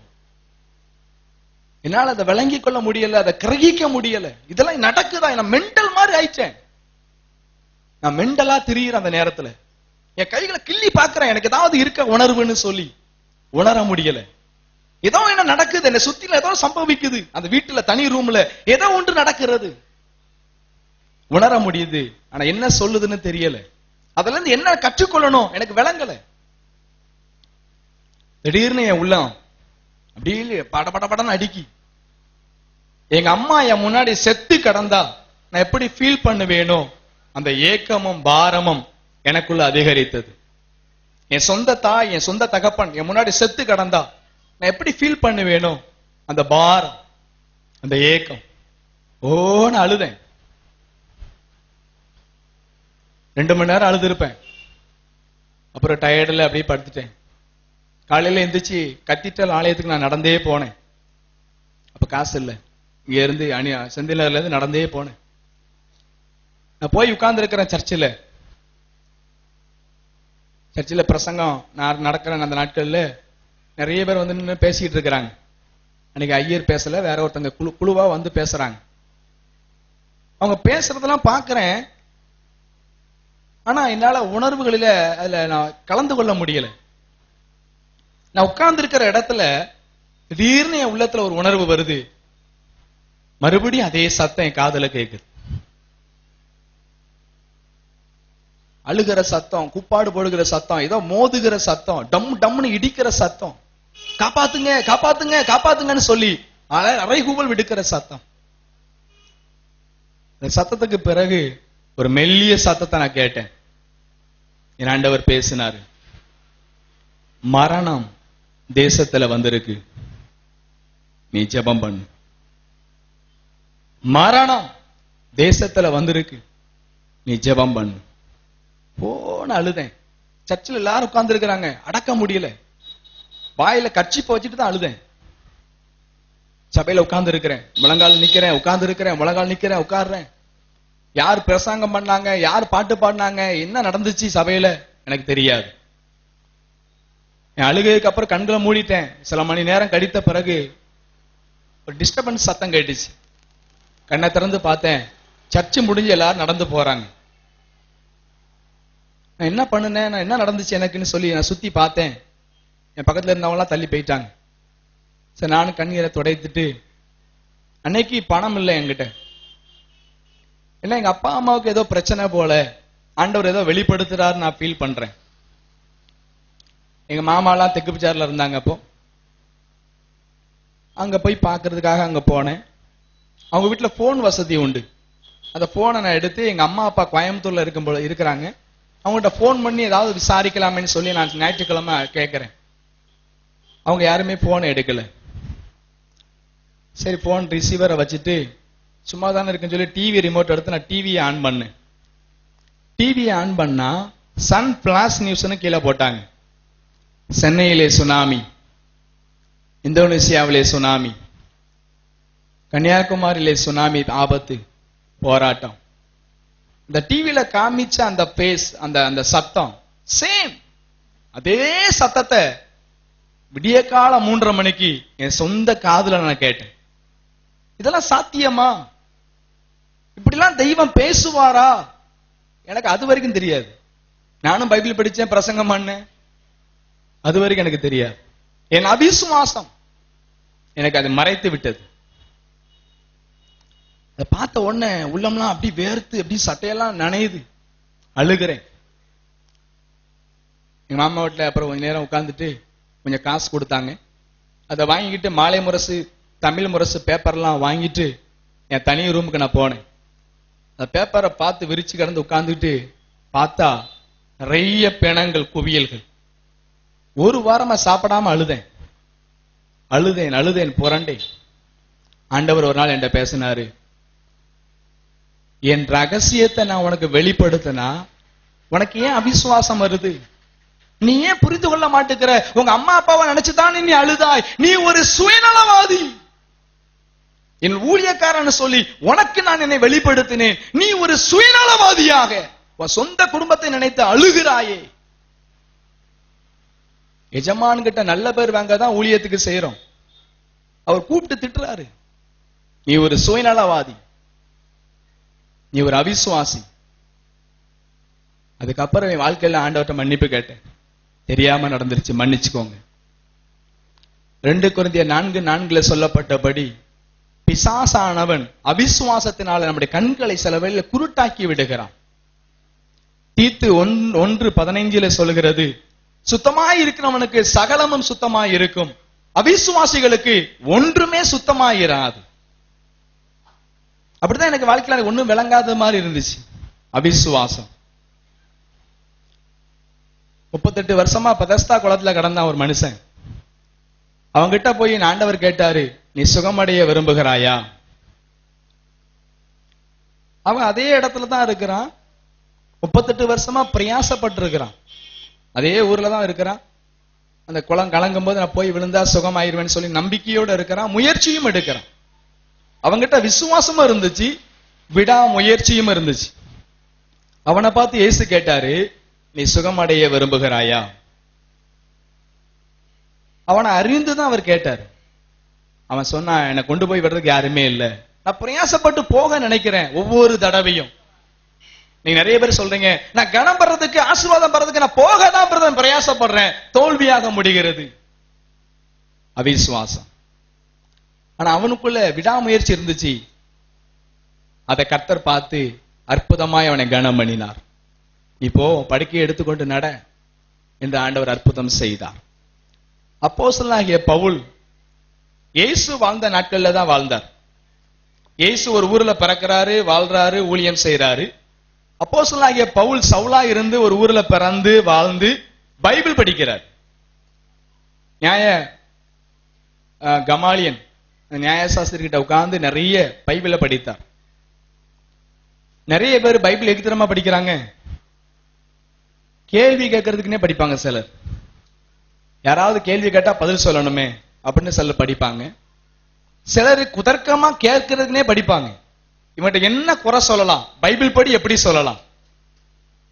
என்னால அதை விளங்கி கொள்ள முடியல, அதை கிரகிக்க முடியல. இதெல்லாம் நடக்குதா? நான் மெண்டல் மாதிரி ஆயிட்டேன். நான் மெண்டலா திரியிற அந்த நேரத்துல என் கைகளை கிள்ளி பாக்குறேன், எனக்கு ஏதாவது இருக்க உணர்வுன்னு சொல்லி உணர முடியல. ஏதோ என்ன நடக்குது, என்ன சுத்தில ஏதோ சம்பவிக்குது. அந்த வீட்டுல தனி ரூம்ல ஏதோ ஒன்று நடக்கிறது, உணர முடியுது. ஆனா என்ன சொல்லுதுன்னு தெரியல. அதுல இருந்து என்ன கற்றுக்கொள்ளணும் எனக்கு விளங்கல. திடீர்னு என் உள்ளம் அப்படியே படபடன்னு அடிக்கி. எங்க அம்மா என் முன்னாடி செத்து கடந்தா நான் எப்படி ஃபீல் பண்ணுவேனோ அந்த ஏக்கமும் பாரமும் எனக்குள்ள அதிகரித்தது. என் சொந்த தாய், என் சொந்த தகப்பன் என் முன்னாடி செத்து கடந்தா நான் எப்படி ஃபீல் பண்ணுவேனோ அந்த பாரம், அந்த ஏக்கம். ஓன்னு அழுதேன். 2 மணி நேரம் அழுது இருப்பேன். அப்புறம் டயர்டில் அப்படியே படுத்துட்டேன். காலையில எந்திரிச்சு கத்தீட்ரல் ஆலயத்துக்கு நான் நடந்தே போனேன். அப்ப காசு இல்லை. இங்க இருந்து செந்திலர்ல இருந்து நடந்தே போனேன். நான் போய் உட்கார்ந்து இருக்கிறேன் சர்ச்சில் பிரசங்கம் நான் நடக்கிறேன். அந்த நாட்கள்ல நிறைய பேர் வந்து நின்று பேசிட்டு இருக்கிறாங்க. அன்னைக்கு ஐயர் பேசல, வேற ஒருத்தங்க குழுவா வந்து பேசுறாங்க. அவங்க பேசுறதெல்லாம் பாக்குறேன். ஆனா என்னால உணர்வுகளில அதுல நான் கலந்து கொள்ள முடியல. நான் உட்கார்ந்து இருக்கிற இடத்துல திடீர்னு என் உள்ளத்துல ஒரு உணர்வு வருது. மறுபடியும் அதே சத்தம் என் காதுல கேக்குது. அழுகிற சத்தம், குப்பாடு போடுகிற சத்தம், ஏதோ மோதுகிற சத்தம், டம் டம்னு இடிக்கிற சத்தம், காப்பாத்துங்க காப்பாத்துங்க காப்பாத்துங்கன்னு சொல்லி அறைகூவல் விடுக்கிற சத்தம். இந்த சத்தத்துக்கு பிறகு ஒரு மெல்லிய சத்தத்தை நான் கேட்டேன். என் ஆண்டவர் பேசினாரு, மரணம் தேசத்துல வந்திருக்கு, நீ ஜெபம் பண்ணு. மரணம் தேசத்துல வந்திருக்கு, நீ ஜெபம் பண்ணு. போன அழுதேன். சர்ச்சில் எல்லாரும் உட்கார்ந்து இருக்கிறாங்க, அடக்க முடியல, வாயில கர்ச்சீப்பை வச்சுட்டு தான் அழுதேன். சபையில உட்கார்ந்து இருக்கிறேன், முழங்கால் நிக்கிறேன், உட்கார்ந்து இருக்கிறேன், முழங்கால் நிக்கிறேன், உட்கார்றேன். யார் பிரசங்கம் பண்ணாங்க, யார் பாட்டு பாடினாங்க, என்ன நடந்துச்சு சபையில எனக்கு தெரியாது. என் அழுகைக்கு அப்புறம் கண்களை மூடிட்டேன். சில மணி நேரம் கழித்த பிறகு ஒரு டிஸ்டர்பன்ஸ் சத்தம் கேட்டுச்சு. கண்ணை திறந்து பார்த்தேன், சர்ச்சு முடிஞ்சு எல்லாரும் நடந்து போறாங்க. நான் என்ன பண்ணுனேன், நான் என்ன நடந்துச்சு எனக்குன்னு சொல்லி நான் சுத்தி பார்த்தேன். என் பக்கத்துல இருந்தவங்க எல்லாம் தள்ளி போயிட்டாங்க. சரி, நானும் கண்ணீரை துடைத்துட்டு, அன்னைக்கு பணம் இல்லை என்கிட்ட. என்ன எங்க அப்பா அம்மாவுக்கு ஏதோ பிரச்சனை போல, ஆண்டவர் ஏதோ வெளிப்படுத்துறாரு நான் ஃபீல் பண்றேன். எங்க மாமாலாம் தெற்கு பஜார்ல இருந்தாங்க. அப்போ அங்க போய் பாக்குறதுக்காக அங்க போனேன். அவங்க வீட்டுல போன் வசதி உண்டு. அந்த போனை நான் எடுத்து, எங்க அம்மா அப்பா கோயம்புத்தூர்ல இருக்கிறாங்க, அவங்ககிட்ட போன் பண்ணி ஏதாவது விசாரிக்கலாமேன்னு சொல்லி நான் ஞாயிற்றுக்கிழமை கேட்கிறேன். அவங்க யாருமே போன் எடுக்கல. சரி, போன் ரிசீவரை வச்சுட்டு சும்மா தானே இருக்குன்னு சொல்லி டிவி ரிமோட் எடுத்து நான் டிவியை ஆன் பண்ணேன். டிவியை ஆன் பண்ணா சன் பிளாஸ் நியூஸ்னு கீழே போட்டாங்க. சென்னையிலே சுனாமி, இந்தோனேசியாவிலே சுனாமி, கன்னியாகுமரியிலே சுனாமி ஆபத்து, போராட்டம். இந்த டிவியில காமிச்ச அந்த பேஸ், அந்த சத்தம் சேம். அதே சத்தத்தை விடிய கால 3:30 மணிக்கு என் சொந்த காதுல நான் கேட்டேன். இதெல்லாம் சாத்தியமா? இப்படிலாம் தெய்வம் பேசுவாரா? எனக்கு அது வரைக்கும் தெரியாது. நானும் பைபிள் படிச்சேன், பிரசங்கம் பண்ணேன், அது வரைக்கும் எனக்கு தெரியாது. என் அவிசுவாசம் எனக்கு அதை மறைத்து விட்டது. அதை பார்த்த உடனே உள்ளம்லாம் அப்படி வேர்த்து, அப்படி சட்டையெல்லாம் நனையுது, அழுகிறேன். எங்க மாமா வீட்டுல அப்புறம் கொஞ்ச நேரம் உட்கார்ந்துட்டு கொஞ்சம் காசு கொடுத்தாங்க. அதை வாங்கிக்கிட்டு மாலை முரசு, தமிழ் முரசு பேப்பர்லாம் வாங்கிட்டு என் தனி ரூமுக்கு நான் போனேன். அந்த பேப்பரை பார்த்து விரிச்சு கிடந்து உட்கார்ந்துட்டு பார்த்தா நிறைய பிணங்கள், குவியல்கள். ஒரு வாரமா சாப்பிடாம அழுதேன், அழுதேன் அழுதேன், புரண்டேன். ஆண்டவர் ஒரு நாள் என்கிட்ட பேசினாரு, என் ரகசியத்தை நான் உனக்கு வெளிப்படுத்தினா உனக்கு ஏன் அவிசுவாசம் வருது? நீ ஏன் புரிந்து கொள்ள மாட்டேங்கிற? உங்க அம்மா அப்பாவை நினைச்சுதான் நீ அழுதாய். நீ ஒரு சுயநலவாதி. என் ஊழியக்காரன்னு சொல்லி உனக்கு நான் என்னை வெளிப்படுத்தினேன். நீ ஒரு சுயநலவாதியாக உன் சொந்த குடும்பத்தை நினைத்து அழுகிறாயே. எஜமான் கிட்ட நல்ல பேர் வாங்க தான் ஊழியத்துக்கு செய்யறோம். அவர் கூப்பிட்டு திட்டுறாரு, நீ ஒரு சுயநலவாதி, நீ ஒரு அவிசுவாசி. அதுக்கப்புறம் என் வாழ்க்கையில ஆண்டவர்ட்ட மன்னிப்பு கேட்டேன். தெரியாம நடந்துருச்சு, மன்னிச்சுக்கோங்க. 2 கொரிந்தியர் 4:4 சொல்லப்பட்டபடி பிசாசானவன் அவிசுவாசத்தினால நம்முடைய கண்களை சில வேளையில குருட்டாக்கி விடுகிறான். தீத்து 1:15 சொல்கிறது, சுத்தமாய் இருக்கிறவனுக்கு சகலமும் சுத்தமாய் இருக்கும், அவிசுவாசிகளுக்கு ஒன்றுமே சுத்தமாயிராது. அப்படிதான் எனக்கு வாழ்க்கையில ஒண்ணும் விளங்காத மாதிரி இருந்துச்சு அவிசுவாசம். 38 வருஷமா பெதஸ்தா குளத்துல கடந்தான் ஒரு மனுஷன். அவங்கிட்ட போய் ஆண்டவர் கேட்டாரு, நீ சுகமடைய விரும்புகிறாயா? அவன் அதே இடத்துல தான் இருக்கிறான். 38 வருஷமா பிரயாசப்பட்டு இருக்கிறான். அதே ஊர்ல தான் இருக்கிறான். அந்த குளம் கலங்கும் போது நான் போய் விழுந்தா சுகமாயிருவேன்னு சொல்லி நம்பிக்கையோட இருக்கிறான், முயற்சியும் எடுக்கிறான். அவங்கிட்ட விசுவாசமும் இருந்துச்சு, விடா முயற்சியும் இருந்துச்சு. அவனை பார்த்து இயேசு கேட்டாரு, நீ சுகமடைய விரும்புகிறாயா? அவனை அறிந்துதான் அவர் கேட்டாரு. அவன் சொன்னான், என்னை கொண்டு போய் விடுறதுக்கு யாருமே இல்லை, நான் பிரயாசப்பட்டு போக நினைக்கிறேன். ஒவ்வொரு தடவையும் நீங்க நிறைய பேர் சொல்றீங்க, நான் கனம் பண்றதுக்கு, ஆசீர்வாதம் பண்றதுக்கு நான் போக தான் பிரயாசப்படுறேன், தோல்வியாக முடிகிறது. அவிசுவாசம். ஆனா அவனுக்குள்ள விடாமுயற்சி இருந்துச்சு. அதை கர்த்தர் பார்த்து அற்புதமாய் அவனை கனம் பண்ணினார். இப்போ படுக்கையை எடுத்துக்கொண்டு நட என்று ஆண்டவர் அற்புதம் செய்தார். அப்போஸ்தலனாகிய பவுல் இயேசு வாழ்ந்த நாட்கள்ல தான் வாழ்ந்தார். இயேசு ஒரு ஊர்ல பிறக்கிறாரு, வாழ்றாரு, ஊழியம் செய்யறாரு. அப்போஸ்தலனாகிய பவுல் சவுலா இருந்து ஒரு ஊர்ல பிறந்து வாழ்ந்து பைபிள் படிக்கிறார். கமாலியன் நியாயசாஸ்திரி கிட்ட உட்கார்ந்து நிறைய பைபிளை படித்தார். நிறைய பேர் பைபிள் எதுக்கு படிக்கிறாங்க? கேள்வி கேட்கறதுக்குன்னே படிப்பாங்க. சிலர் யாராவது கேள்வி கேட்டா பதில் சொல்லணுமே அப்படின்னு சிலர் படிப்பாங்க. சிலர் குதர்க்கமா கேட்கறதுக்குன்னே படிப்பாங்க. இவன்கிட்ட என்ன குறை சொல்லலாம், பைபிள் படி எப்படி சொல்லலாம்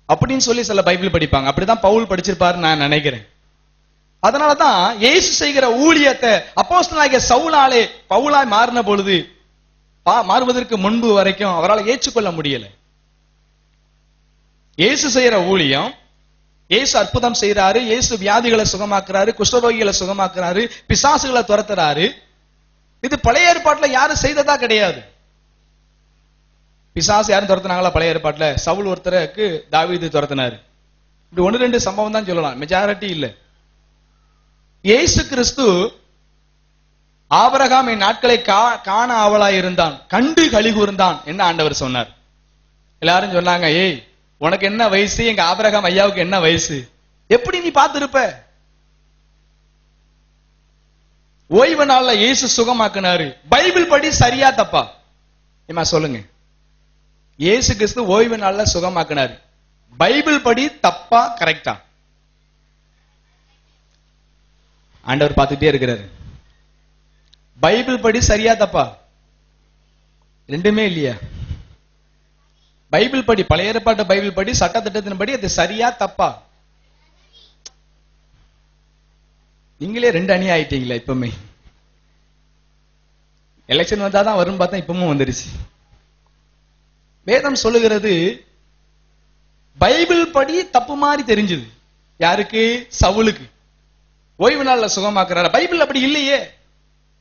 அப்படின்னு சொல்லி சில பைபிள் படிப்பாங்க. அப்படிதான் பவுல் படிச்சிருப்பாரு நான் நினைக்கிறேன். அதனாலதான் இயேசு செய்கிற ஊழியத்தை அப்போஸ்தலனாகிய சவுலாலே பவுலாய் மாறின பொழுது, மாறுவதற்கு முன்பு வரைக்கும் அவரால் ஏற்றுக்கொள்ள முடியல. இயேசு செய்யற ஊழியம், இயேசு அற்புதம் செய்யறாரு, இயேசு வியாதிகளை சுகமாக்குறாரு, குஷ்டரோகிகளை சுகமாக்குறாரு, பிசாசுகளை துரத்துறாரு. இது பழைய ஏற்பாட்டுல யாரும் செய்ததா கிடையாது. பிசாசு யாரும் துரத்துனாங்களா பழைய ஏற்பாட்டுல? சவுல் ஒருத்தருக்கு தாவீது துரத்தினாரு. இப்படி 1-2 சம்பவம் தான் சொல்லலாம், மெஜாரிட்டி இல்ல. இயேசு கிறிஸ்து ஆபிரகாம் என் நாட்களை காண ஆவலாய் இருந்தான், கண்டு களி கூர்ந்தான் என்ன ஆண்டவர் சொன்னார். எல்லாரும் சொன்னாங்க, ஏய் உனக்கு என்ன வயசு, எங்க ஆபிரகாம் ஐயாவுக்கு என்ன வயசு, எப்படி நீ பார்த்திருப்ப? ஓய்வு நாள்ல இயேசு சுகமாக்குனாரு. பைபிள் படி சரியா தப்பா? ஏமா சொல்லுங்க. இயேசு கிறிஸ்து ஓய்வு நாள்ல சுகமாக்குனாரு. பைபிள் படி தப்பா கரெக்டா? ஆண்டவர் பார்த்துட்டே இருக்கிறாரு. பைபிள் படி சரியா தப்பா? ரெண்டுமே இல்லையா? பைபிள் படி, பழைய ஏற்பாட்டு பைபிள் படி, சட்ட திட்டத்தின் படி அது சரியா தப்பா? நீங்களே 2 அணி ஆயிட்டீங்களா? இப்பவுமே எலெக்ஷன் வந்தாதான் வரும் பார்த்தா இப்பவும் வந்துருச்சு. வேதம் சொல்லுகிறது பைபிள் படி தப்பு மாதிரி தெரிஞ்சது. யாருக்கு? சவுலுக்கு. ஓய்வு நாள்ல சுகமாக்குறாரு. பைபிள் அப்படி இல்லையே.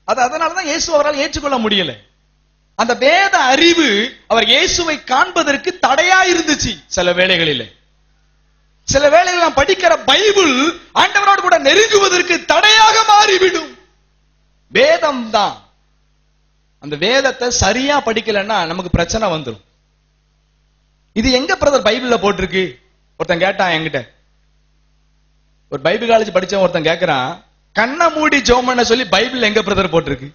அதனாலதான் இயேசு அவரால் ஏற்றுக்கொள்ள முடியல. அந்த வேத அறிவு அவர் இயேசுவை காண்பதற்கு தடையா இருந்துச்சு. சில வேளைகளில் நாம் படிக்கிற பைபிள் ஆண்டவரோடு கூட நெருங்குவதற்கு தடையாக மாறிவிடும். வேதம் தான். அந்த வேதத்தை சரியா படிக்கலன்னா நமக்கு பிரச்சனை வந்துடும். இது எங்க பிரதர் பைபிள்ல போட்டிருக்கு? ஒருத்தன் கேட்டான் என்கிட்ட. ஒரு பைபிள் காலேஜ் படிச்சவன் ஒருத்தன் கேட்கிறான், கண்ணை மூடி ஜெபம் பண்ண சொல்லி பைபிள் எங்க பிரதர் போட்டிருக்கு?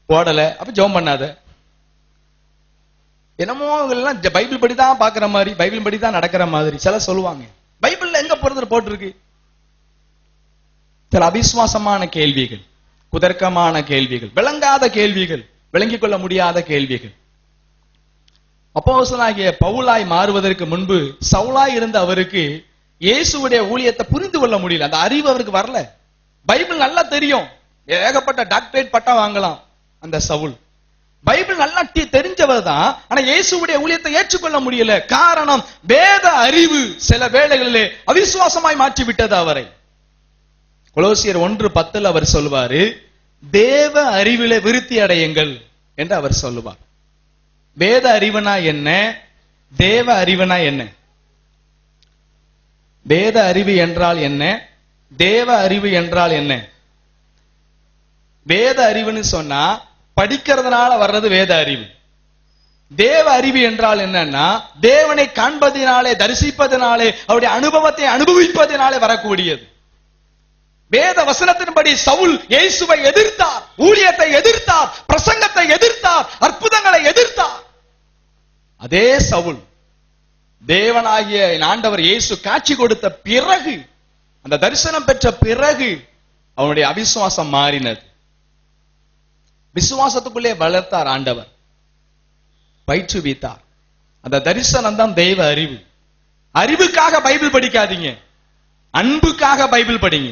போடல. அப்ப ஜெபம் பண்ணாத. என்னமோ எல்லாம் பைபிள் படிதான் பாக்குற மாதிரி, பைபிள் படிதான் நடக்கிற மாதிரி சில சொல்லுவாங்க. பைபிள்ல எங்க பிரதர் போட்டிருக்கு? சில அவிசுவாசமான கேள்விகள், குதர்க்கமான கேள்விகள், விளங்காத கேள்விகள், விளங்கிக் கொள்ள முடியாத கேள்விகள். அப்போஸ்தலனாகிய பவுலாய் மாறுவதற்கு முன்பு சவுலாய் இருந்த அவருக்கு இயேசுவுடைய ஊழியத்தை புரிந்து கொள்ள முடியல. அந்த அறிவு அவருக்கு வரல. பைபிள் நல்லா தெரியும், ஏகப்பட்ட டாக்டரேட் பட்டம் வாங்கலாம் அந்த சவுல். பைபிள் நல்லா தெரிஞ்சவர் தான், ஆனா இயேசுவுடைய ஊழியத்தை ஏற்றுக்கொள்ள முடியல. காரணம் வேத அறிவு சில வேளைகளிலே அவிசுவாசமாய் மாற்றி விட்டது அவரை. கொலோசியர் 1:10 அவர் சொல்வாரு, தேவ அறிவிலே விருத்தி அடையுங்கள் என்று அவர் சொல்லுவார். வேத அறிவுனா என்ன? தேவ அறிவுனா என்ன? வேத அறிவு என்றால் என்ன? தேவ அறிவு என்றால் என்ன? வேத அறிவுன்னு சொன்னா படிக்கிறதுனால வர்றது வேத அறிவு. தேவ அறிவு என்றால் என்னன்னா தேவனை காண்பதினாலே, தரிசிப்பதினாலே, அவருடைய அனுபவத்தை அனுபவிப்பதினாலே வரக்கூடியது. வேத வசனத்தின்படி சவுல் இயேசுவை எதிர்த்தார், ஊழியத்தை எதிர்த்தார், பிரசங்கத்தை எதிர்த்தார், அற்புதங்களை எதிர்த்தார். அதே சவுல் தேவனாகிய ஆண்டவர் இயேசு காட்சி கொடுத்த பிறகு, அந்த தரிசனம் பெற்ற பிறகு அவனுடைய அவிசுவாசம் மாறினது. விசுவாசத்துக்குள்ளே வளர்த்தார் ஆண்டவர், பயிற்றுவித்தார். அந்த தரிசனம் தான் தெய்வ அறிவு. அறிவுக்காக பைபிள் படிக்காதீங்க, அன்புக்காக பைபிள் படிங்க.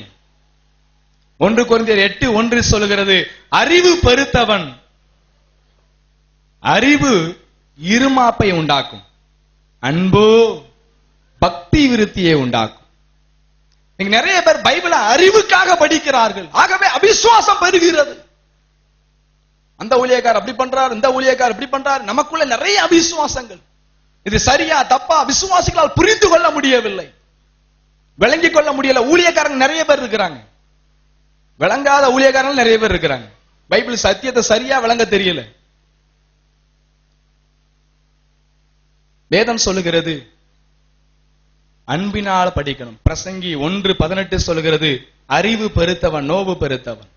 1 கொரிந்தியர் 8:1 சொல்லுகிறது, அறிவு பெருத்தவன் அறிவு இருமாப்பை உண்டாக்கும், அன்போ பக்தி விருத்தியை உண்டாக்கும். நீங்க நிறைய பேர் பைபிளை அறிவுக்காக படிக்கிறார்கள், ஆகவே அவிசுவாசம் பெறுகிறது. அந்த ஊழியக்காரர் அப்படி பண்றார், இந்த ஊழியக்காரர் இப்படி பண்றார். நமக்குள்ள நிறைய அவிசுவாசங்கள். இது சரியா தப்பா விசுவாசிகளால் புரிந்து கொள்ள முடியவில்லை, விளங்கிக் கொள்ள முடியல. ஊழியக்காரங்க நிறைய பேர் இருக்கிறாங்க, விளங்காத ஊழியக்காரங்க நிறைய பேர் இருக்கிறாங்க. பைபிள் சத்தியத்தை சரியா விளங்க தெரியல. வேதம் சொல்லுகிறது அன்பினால் படிக்கணும். பிரசங்கி 1:18 சொல்லுகிறது அறிவு பெருத்தவன் நோவு பெருத்தவன்.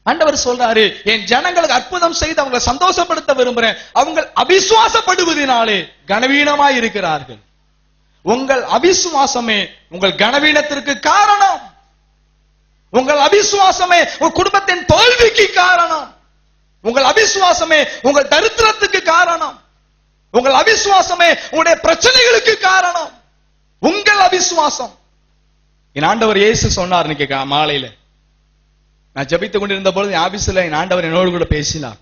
ஆண்டவர் சொல்றாரு, என் ஜனங்களுக்கு அற்புதம் செய்து அவங்களை சந்தோஷப்படுத்த விரும்புறேன். அவங்க அவிசுவாசப்படுவதனாலே கனவீனமாய் இருக்கிறார்கள். உங்கள் அவிசுவாசமே உங்கள் கனவீனத்திற்கு காரணம். உங்கள் அவிசுவாசமே உங்கள் குடும்பத்தின் தோல்விக்கு காரணம். உங்கள் அவிசுவாசமே உங்கள் தரித்திரத்துக்கு காரணம். உங்கள் அவிசுவாசமே உங்களுடைய பிரச்சனைகளுக்கு காரணம். உங்கள் அவிசுவாசம். என் ஆண்டவர் இயேசு சொன்னார், இன்னைக்கு மாலையில நான் ஜெபித்துக் கொண்டிருந்த பொழுது ஆபீஸ்ல என் ஆண்டவர் என்னோடு கூட பேசினார்.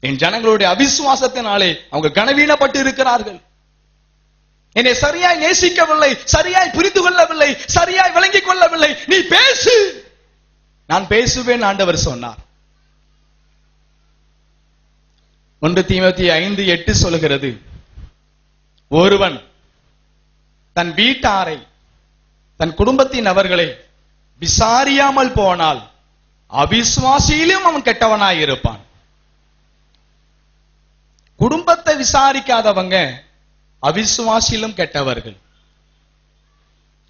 என் ஜனங்களுடைய அவிசுவாசத்தினாலே அவங்க கனவீனப்பட்டு இருக்கிறார்கள். என்னை சரியாய் நேசிக்கவில்லை, சரியாய் புரிந்து கொள்ளவில்லை, சரியாய் விளங்கிக் கொள்ளவில்லை. நீ பேசு, நான் பேசுவேன் ஆண்டவர் சொன்னார். 1 தீமோத்தேயு 5:8 சொல்கிறது, ஒருவன் தன் வீட்டாரை தன் குடும்பத்தின் அவர்களை விசாரியாமல் போனால் அவிசுவாசியிலும் அவன் கெட்டவனாய் இருப்பான். குடும்பத்தை விசாரிக்காதவங்க அவிசுவாசியிலும் கெட்டவர்கள்.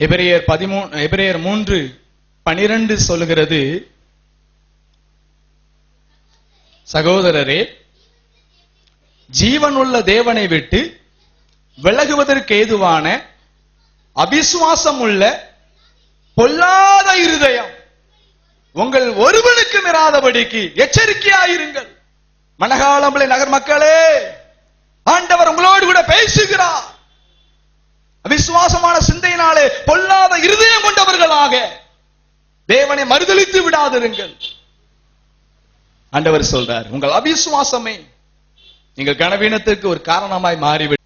எபிரேயர் 3:12 சொல்லுகிறது, சகோதரரே ஜீவனுள்ள தேவனை விட்டு விலகுவதற்கு ஏதுவான அவிசுவாசம் உள்ள பொல்லாத இருதயம் உங்கள் ஒருவனுக்கும் இராதபடிக்கு எச்சரிக்கையாயிருங்கள். மனகாலம்பளை நகர் மக்களே, ஆண்டவர் உங்களோடு கூட பேசுகிறார். அவிசுவாசமான சிந்தையினாலே பொல்லாத இருதயம் கொண்டவர்களாக தேவனை மறுதலித்து விடாதிருங்கள். ஆண்டவர் சொல்றார், உங்கள் அவிசுவாசமே நீங்கள் கனவீனத்திற்கு ஒரு காரணமாய் மாறிவிடும்.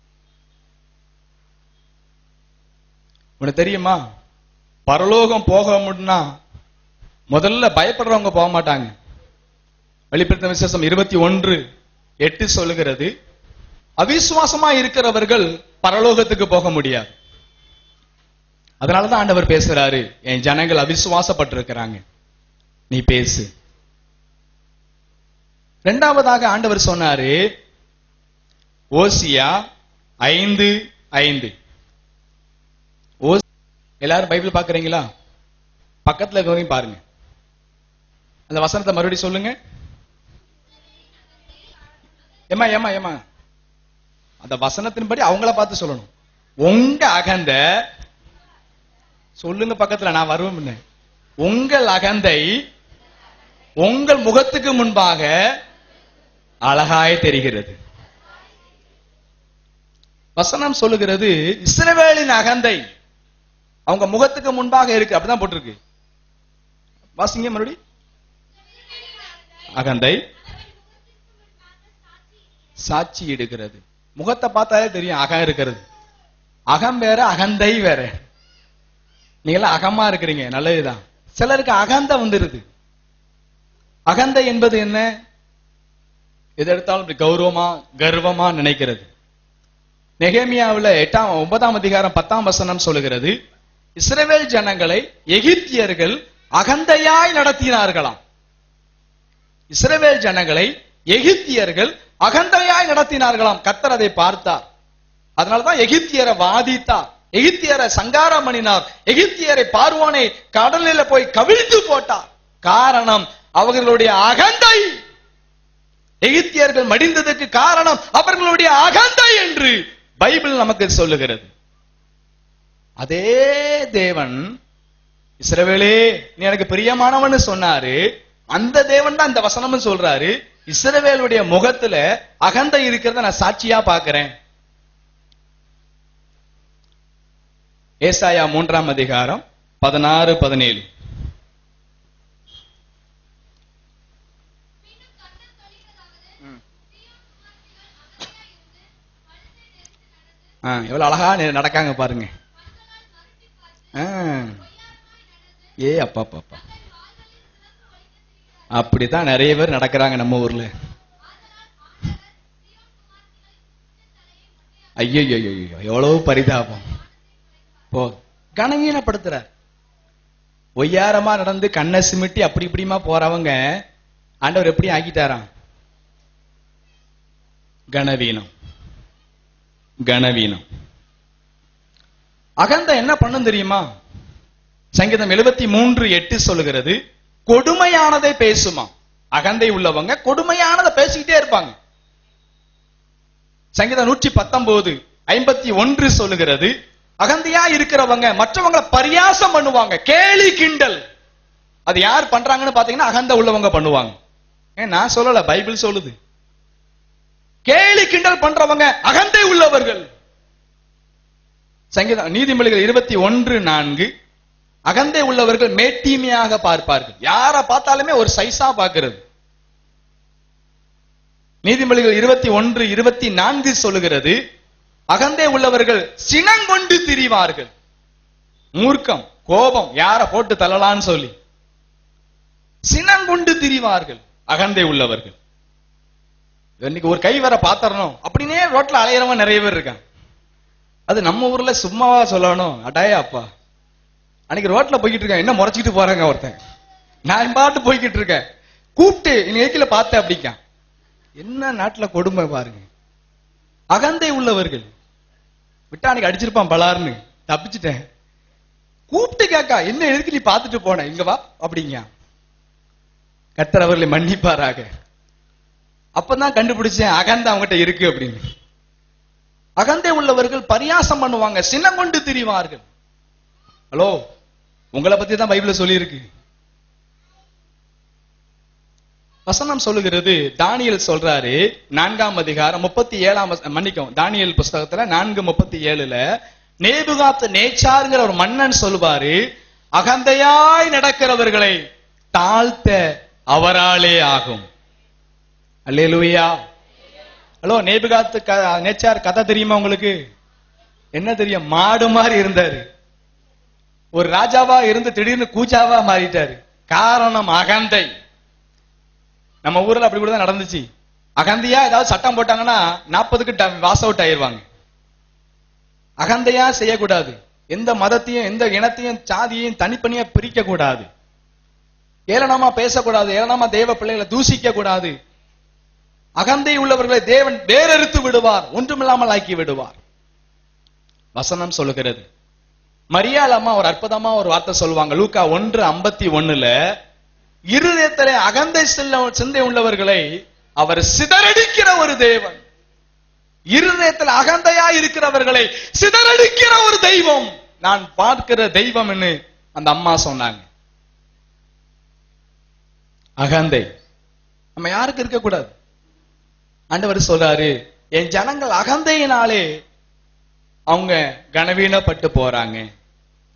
உனக்கு தெரியுமா, பரலோகம் போக முடியும்னா முதல்ல பயப்படுறவங்க போக மாட்டாங்க. வெளிப்படுத்தின விசேஷம் 21:8 சொல்லுகிறது, அவிசுவாசமா இருக்கிறவர்கள் பரலோகத்துக்கு போக முடியாது. அதனாலதான் ஆண்டவர் பேசுறாரு, என் ஜனங்கள் அவிசுவாசப்பட்டிருக்கிறாங்க, நீ பேசு. இரண்டாவதாக ஆண்டவர் சொன்னாரு, ஓசியா 5:5. எல்லாரும் பைபிள் பாக்குறீங்களா? பக்கத்துல இருக்கவங்க பாருங்க, அந்த வசனத்தை மறுபடியும் சொல்லுங்க. ஏமா ஏமா ஏமா அந்த வசனத்தின்படி அவங்கள பார்த்து சொல்லணும். உங்க அகந்த சொல்லுங்க, பக்கத்துல நான் வருவேன். உங்கள் அகந்தை உங்கள் முகத்துக்கு முன்பாக அழகாய் தெரிகிறது. வசனம் சொல்லுகிறது, இஸ்ரவேலின் அகந்தை அவங்க முகத்துக்கு முன்பாக இருக்கு. அப்படிதான் போட்டிருக்கு. வாசிங்க மறுபடி. அகந்தை சாட்சி எடுக்கிறது. முகத்தை பார்த்தாலே தெரியும் அகம் இருக்கிறது. அகம் வேற, அகந்தை வேற. நீங்களாம் அகமா இருக்கிறீங்க, நல்லதுதான். சிலருக்கு அகந்தை வந்துருது. அகந்தை என்பது என்ன? எது எடுத்தாலும் இப்படி கௌரவமா கர்வமா நினைக்கிறது. நெகேமியாவில் 9ஆம் அதிகாரம் 10ஆம் வசனம் சொல்லுகிறது, இஸ்ரவேல் ஜனங்களை எகிப்தியர்கள் அகந்தையாய் நடத்தினார்களாம். இஸ்ரவேல் ஜனங்களை எகிப்தியர்கள் அகந்தையாய் நடத்தினார்களாம். கர்த்தர் அதை பார்த்தார். அதனாலதான் எகிப்தியரை வாதித்தார், எகிப்தியரை சங்காரம் பண்ணினார், எகிப்தியரை பார்வோனை கடலில் போய் கவிழ்த்து போட்டார். காரணம் அவர்களுடைய அகந்தை. எகிப்தியர்கள் மடிந்ததற்கு காரணம் அவர்களுடைய அகந்தை என்று பைபிள் நமக்கு சொல்லுகிறது. அதே தேவன் இஸ்ரவேலே நீ எனக்கு பிரியமானவன்னு சொன்னாரு. அந்த தேவன் தான் இந்த வசனமும் சொல்றாரு, இஸ்ரவேலுடைய முகத்துல அகந்தை இருக்கிறத நான் சாட்சியா பார்க்கிறேன். ஏசாயா 3ஆம் அதிகாரம் 16-17. எவ்வளவு அழகா நடக்காங்க பாருங்க. ஏ அப்பா பாப்பா, அப்படித்தான் நிறைய பேர் நடக்கிறாங்க நம்ம ஊர்ல. ஐயோ எவ்வளவு பரிதாபம். போ கனவீனப்படுத்துற ஒய்யாரமா நடந்து கண்ணை சிமிட்டி அப்படி இப்படிமா போறவங்க ஆண்டவர் எப்படி ஆக்கிட்டாராம்? கனவீனம். கனவீனம். அகந்தை என்ன பண்ணும் தெரியுமா? சங்கீதம் 73:8 சொல்லுகிறது, கொடுமையானதை பேசுமா. அகந்தை உள்ளவங்க கொடுமையானதை பேசிக்கிட்டே இருப்பாங்க. சங்கீதம் 119:51 சொல்லுகிறது, அகந்தையா இருக்கிறவங்க மற்றவங்களை பரியாசம் பண்ணுவாங்க, கேலி கிண்டல். அது யார் பண்றாங்கன்னு பாத்தீங்கன்னா அகந்தை உள்ளவங்க பண்ணுவாங்க. நான் சொல்லல, பைபிள் சொல்லுது. கேலி கிண்டல் பண்றவங்க அகந்தை உள்ளவர்கள். சங்கீதம் நீதிமொழிகள் 21:4, அகந்தை உள்ளவர்கள் மேட்டீமையாக பார்ப்பார்கள். யார பார்த்தாலுமே ஒரு சைஸா பார்க்கிறது. நீதிமொழிகள் 21:24 சொல்லுகிறது, அகந்தை உள்ளவர்கள் சினங்கொண்டு திரிவார்கள். மூர்க்கம், கோபம், யார போட்டு தள்ளலான்னு சொல்லி சினங்கொண்டு திரிவார்கள் அகந்தை உள்ளவர்கள். இன்னைக்கு ஒரு கை வர பாத்திரணும் அப்படின்னே ரோட்ல அலையிறவங்க நிறைய பேர் இருக்காங்க. அது நம்ம ஊர்ல சும்மாவா சொல்லணும்? அடாயா அப்பா, அன்னைக்கு ரோட்ல போய்கிட்டு இருக்கேன், என்ன முறைச்சிட்டு போறாங்க ஒருத்தன். நான் பாட்டு போய்கிட்டு இருக்கேன், கூப்பிட்டு இன்னைக்கு பார்த்தேன் அப்படிக்கா. என்ன நாட்டுல கொடுமை பாருங்க. அகந்தை உள்ளவர்கள் விட்டா அன்னைக்கு அடிச்சிருப்பான் பலார்னு, தப்பிச்சுட்டேன். கூப்பிட்டு கேக்கா, என்ன எதுக்கு நீ பார்த்துட்டு போன, இங்க வா அப்படிங்க. கர்த்தர் அவர்களை மன்னிப்பாராக. அப்பதான் கண்டுபிடிச்சேன் அகந்தை அவங்ககிட்ட இருக்கு அப்படின்னு. அகந்தை உள்ளவர்கள் பரியாசம் பண்ணுவாங்க, சினம் கொண்டு திரிவார்கள். ஹலோ, உங்களை பத்தி தான் பைபிள்ல சொல்லி இருக்கு. வசனம் சொல்லுகிறது, தானியேல் சொல்றாரு 4ஆம் அதிகாரம் 37 மன்னிக்கும், தானியேல் புஸ்தகத்துல 4:37 நேபுகாத் நேச்சார்ங்கிற ஒரு மன்னன் சொல்லுவாரு, அகந்தையாய் நடக்கிறவர்களை தாழ்த்த அவராலே ஆகும். அல்லேலூயா. ஹலோ, நேபுகாத் நேச்சார் கதை தெரியுமா உங்களுக்கு? என்ன தெரியும்? மாடு மாதிரி இருந்தாரு, ஒரு ராஜாவா இருந்து திடீர்னு கூஜாவா மாறிட்டாரு. காரணம் அகந்தை. நம்ம ஊர்ல அப்படி கூட தான் நடந்துச்சு. அகந்தையா ஏதாவது சட்டம் போட்டாங்கன்னா 40க்கு வாஸ் அவுட் ஆயிருவாங்க. அகந்தையா செய்யக்கூடாது. எந்த மதத்தையும் எந்த இனத்தையும் சாதியையும் தனிப்பணியா பிரிக்க கூடாது. ஏளனமா பேசக்கூடாது. ஏளனமா தேவ பிள்ளைகளை தூசிக்க கூடாது. அகந்தை உள்ளவர்களை தேவன் வேறறுத்து விடுவார், ஒன்றுமில்லாமல் ஆக்கி விடுவார். வசனம் சொல்லுகிறது. மரியாள் அம்மா ஒரு அற்புதமா ஒரு வார்த்தை சொல்லுவாங்க. லூக்கா 1:51 இருதயத்திலே அகந்தை சிந்தை உள்ளவர்களை அவர் சிதறடிக்கிற ஒரு தேவன். இருதயத்தில் அகந்தையா இருக்கிறவர்களை சிதறடிக்கிற ஒரு தெய்வம் நான் பார்க்கிற தெய்வம் என்று அந்த அம்மா சொன்னாங்க. அகந்தை நம்ம யாருக்கு இருக்க கூடாது. ஆண்டவர் சொல்றாரு, என் ஜனங்கள் அகந்தையினாலே அவங்க கனவீனப்பட்டு போறாங்க.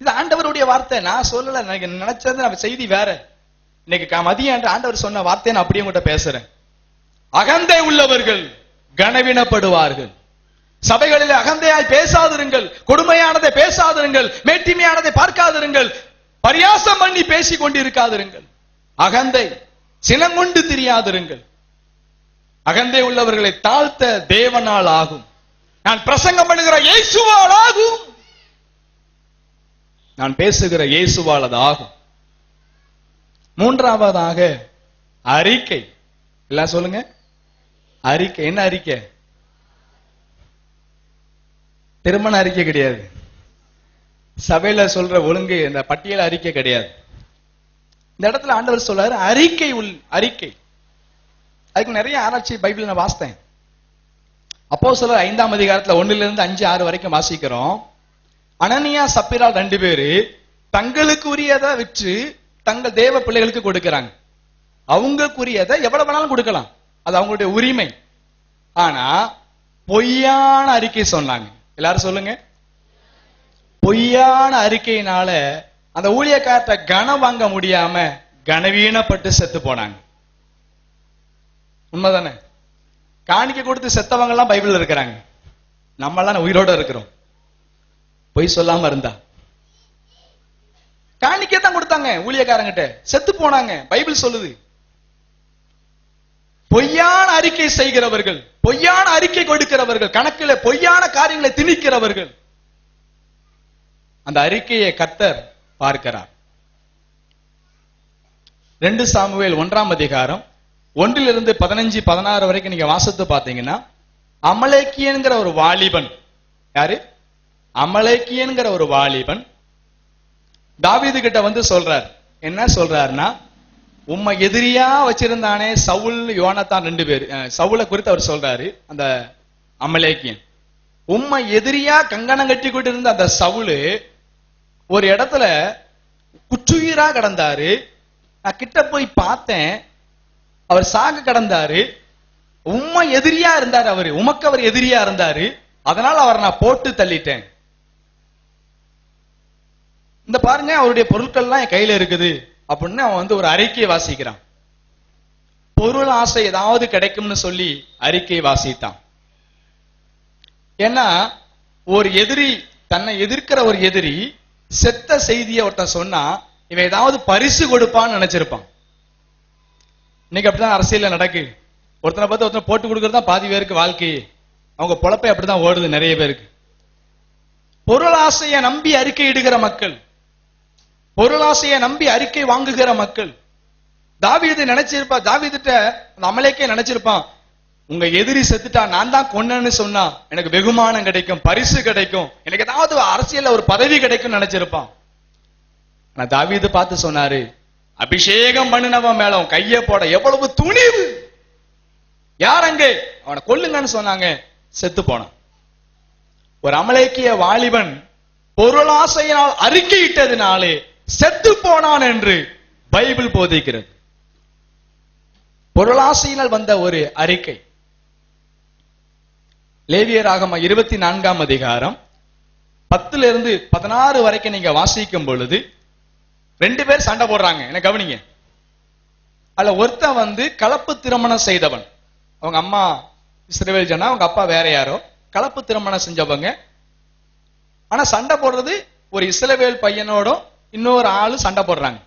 இது ஆண்டவருடைய வார்த்தை, நான் சொல்லல. நினைச்சது செய்தி வேற. இன்னைக்கு மதியம் ஆண்டவர் சொன்ன வார்த்தையை நான் அப்படியே உங்கள்கிட்ட பேசுறேன். அகந்தை உள்ளவர்கள் கனவீனப்படுவார்கள். சபைகளில் அகந்தையாய் பேசாதிருங்கள், கொடுமையானதை பேசாதிருங்கள், மேட்டிமையானதை பார்க்காதிருங்கள், பரியாசம் பண்ணி பேசிக் கொண்டிருக்காதிருங்கள். அகந்தை சினங்கொண்டு திரியாதிருங்கள். அகந்தை உள்ளவர்களை தாழ்த்த தேவனால் ஆகும். நான் பிரசங்கம் பண்ணுகிற இயேசுவால் ஆகும். நான் பேசுகிற இயேசுவால் அது ஆகும். மூன்றாவதாக அறிக்கை. எல்லாம் சொல்லுங்க, அறிக்கை. என்ன அறிக்கை? திருமண அறிக்கை கிடையாது. சபையில சொல்ற ஒழுங்கு இந்த பட்டியல் அறிக்கை கிடையாது. இந்த இடத்துல ஆண்டவர் சொல்றாரு அறிக்கை. அறிக்கை அதுக்கு நிறைய ஆராய்ச்சி பைபிள் நான் வாசித்தேன். அப்போஸ்தலர் 5ஆம் அதிகாரத்துல 1-5-6 வரைக்கும் வாசிக்கிறோம். அனனியா சப்பீரால் 2 பேரு தங்களுக்கு உரியதை விற்று தங்கள் தேவ பிள்ளைகளுக்கு கொடுக்கிறாங்க. அவங்களுக்குரியதை எவ்வளவு வேணாலும் கொடுக்கலாம், அது அவங்களுடைய உரிமை. ஆனா பொய்யான அறிக்கை சொன்னாங்க. எல்லாரும் சொல்லுங்க. பொய்யான அறிக்கையினால அந்த ஊழியக்காரத்தை கனம் வாங்க முடியாம கனவீனப்பட்டு செத்து போனாங்க. உண்மைதானே? காணிக்கை கொடுத்து செத்தவங்க எல்லாம் பைபிள்ல இருக்கிறாங்க. நம்ம எல்லாம் உயிரோட இருக்கிறோம். பொய் சொல்லாம இருந்தா காணிக்கை தான் கொடுத்தாங்க ஊழியக்காரங்கிட்ட, செத்து போனாங்க. பைபிள் சொல்லுது. பொய்யான அறிக்கை செய்கிறவர்கள், பொய்யான அறிக்கை கொடுக்கிறவர்கள், கணக்கில் பொய்யான காரியங்களை திணிக்கிறவர்கள். அந்த அறிக்கையை கர்த்தர் பார்க்கிறார். 2 சாமுவேல் 1ஆம் அதிகாரம் 1 to 15, 16 வரைக்கும் நீங்க வாசித்து பாத்தீங்கன்னா, அமலேக்கியன்கிற ஒரு வாலிபன், யாரு? அமலேக்கியன்கிற ஒரு வாலிபன் தாவீது கிட்ட வந்து சொல்றார். என்ன சொல்றாருன்னா, உம்மை எதிரியா வச்சிருந்தானே சவுல், யோனத்தான் 2 பேர். சவுலை குறித்து அவர் சொல்றாரு. அந்த அமலேக்கியன் உம்மை எதிரியா கங்கணம் கட்டி கொண்டு இருந்த அந்த சவுலு ஒரு இடத்துல குற்றுயிரா கிடந்தாரு. நான் கிட்ட போய் பார்த்தேன், அவர் சாக கிடந்தாரு. உம்மை எதிரியா இருந்தாரு, அவரு உமக்கு அவர் எதிரியா இருந்தாரு. அதனால அவரை நான் போட்டு தள்ளிட்டேன். இந்த பாருங்க, அவருடைய பொருட்கள்லாம் என் கையில இருக்குது அப்படின்னு அவன் வந்து ஒரு அறிக்கையை வாசிக்கிறான். பொருள் ஆசை ஏதாவது கிடைக்கும்னு சொல்லி அறிக்கையை வாசித்தான். ஏன்னா ஒரு எதிரி, தன்னை எதிர்க்கிற ஒரு எதிரி செத்த செய்தியை ஒருத்தன் சொன்னா இவன் ஏதாவது பரிசு கொடுப்பான்னு நினைச்சிருப்பான். இன்னைக்கு அப்படிதான் அரசியல்ல நடக்கு. ஒருத்தனை பார்த்து ஒருத்தனை போட்டு கொடுக்கறது தான் பாதி பேருக்கு வாழ்க்கை. அவங்க பொழப்பை அப்படிதான் ஓடுது நிறைய பேருக்கு. பொருளாசையை நம்பி அறிக்கை இடுகிற மக்கள், பொருளாசையை நம்பி அறிக்கை வாங்குகிற மக்கள். தாவீது நினைச்சிருப்பா, தாவீதுட்ட அந்த அமலேக்கே நினைச்சிருப்பான், உங்க எதிரி செத்துட்டா நான் தான் கொன்னேன்னு சொன்னா எனக்கு வெகுமானம் கிடைக்கும், பரிசு கிடைக்கும், எனக்கு ஏதாவது அரசியல்ல ஒரு பதவி கிடைக்கும் நினைச்சிருப்பான். ஆனா தாவீது பார்த்து சொன்னாரு, அபிஷேகம் பண்ணினவன் மேல அவன் கைய போட எவ்வளவு துணிவு. யார் அங்கே? அவனை கொல்லுங்கன்னு சொன்னாங்க, செத்து போனான். ஒரு அமலேக்கிய வாலிபன் பொருளாசையினால் அறிக்கையிட்டதினாலே செத்து போனான் என்று பைபிள் போதிக்கிறது. பொருளாசையினால் வந்த ஒரு அறிக்கை. லேவியராகமம் 24ஆம் அதிகாரம் 10 to 16 வரைக்கும் நீங்க வாசிக்கும் பொழுது 2 பேர் சண்டை போடுறாங்க. என்ன கவனிங்க. அதுல ஒருத்தன் வந்து கலப்பு திருமணம் செய்தவன். அவங்க அம்மா இஸ்ரவேல் ஜனா, அவங்க அப்பா வேற யாரோ, கலப்பு திருமணம் செஞ்சவங்க. ஆனா சண்டை போடுறது ஒரு இஸ்ரவேல் பையனோட இன்னொரு ஆளு சண்டை போடுறாங்க.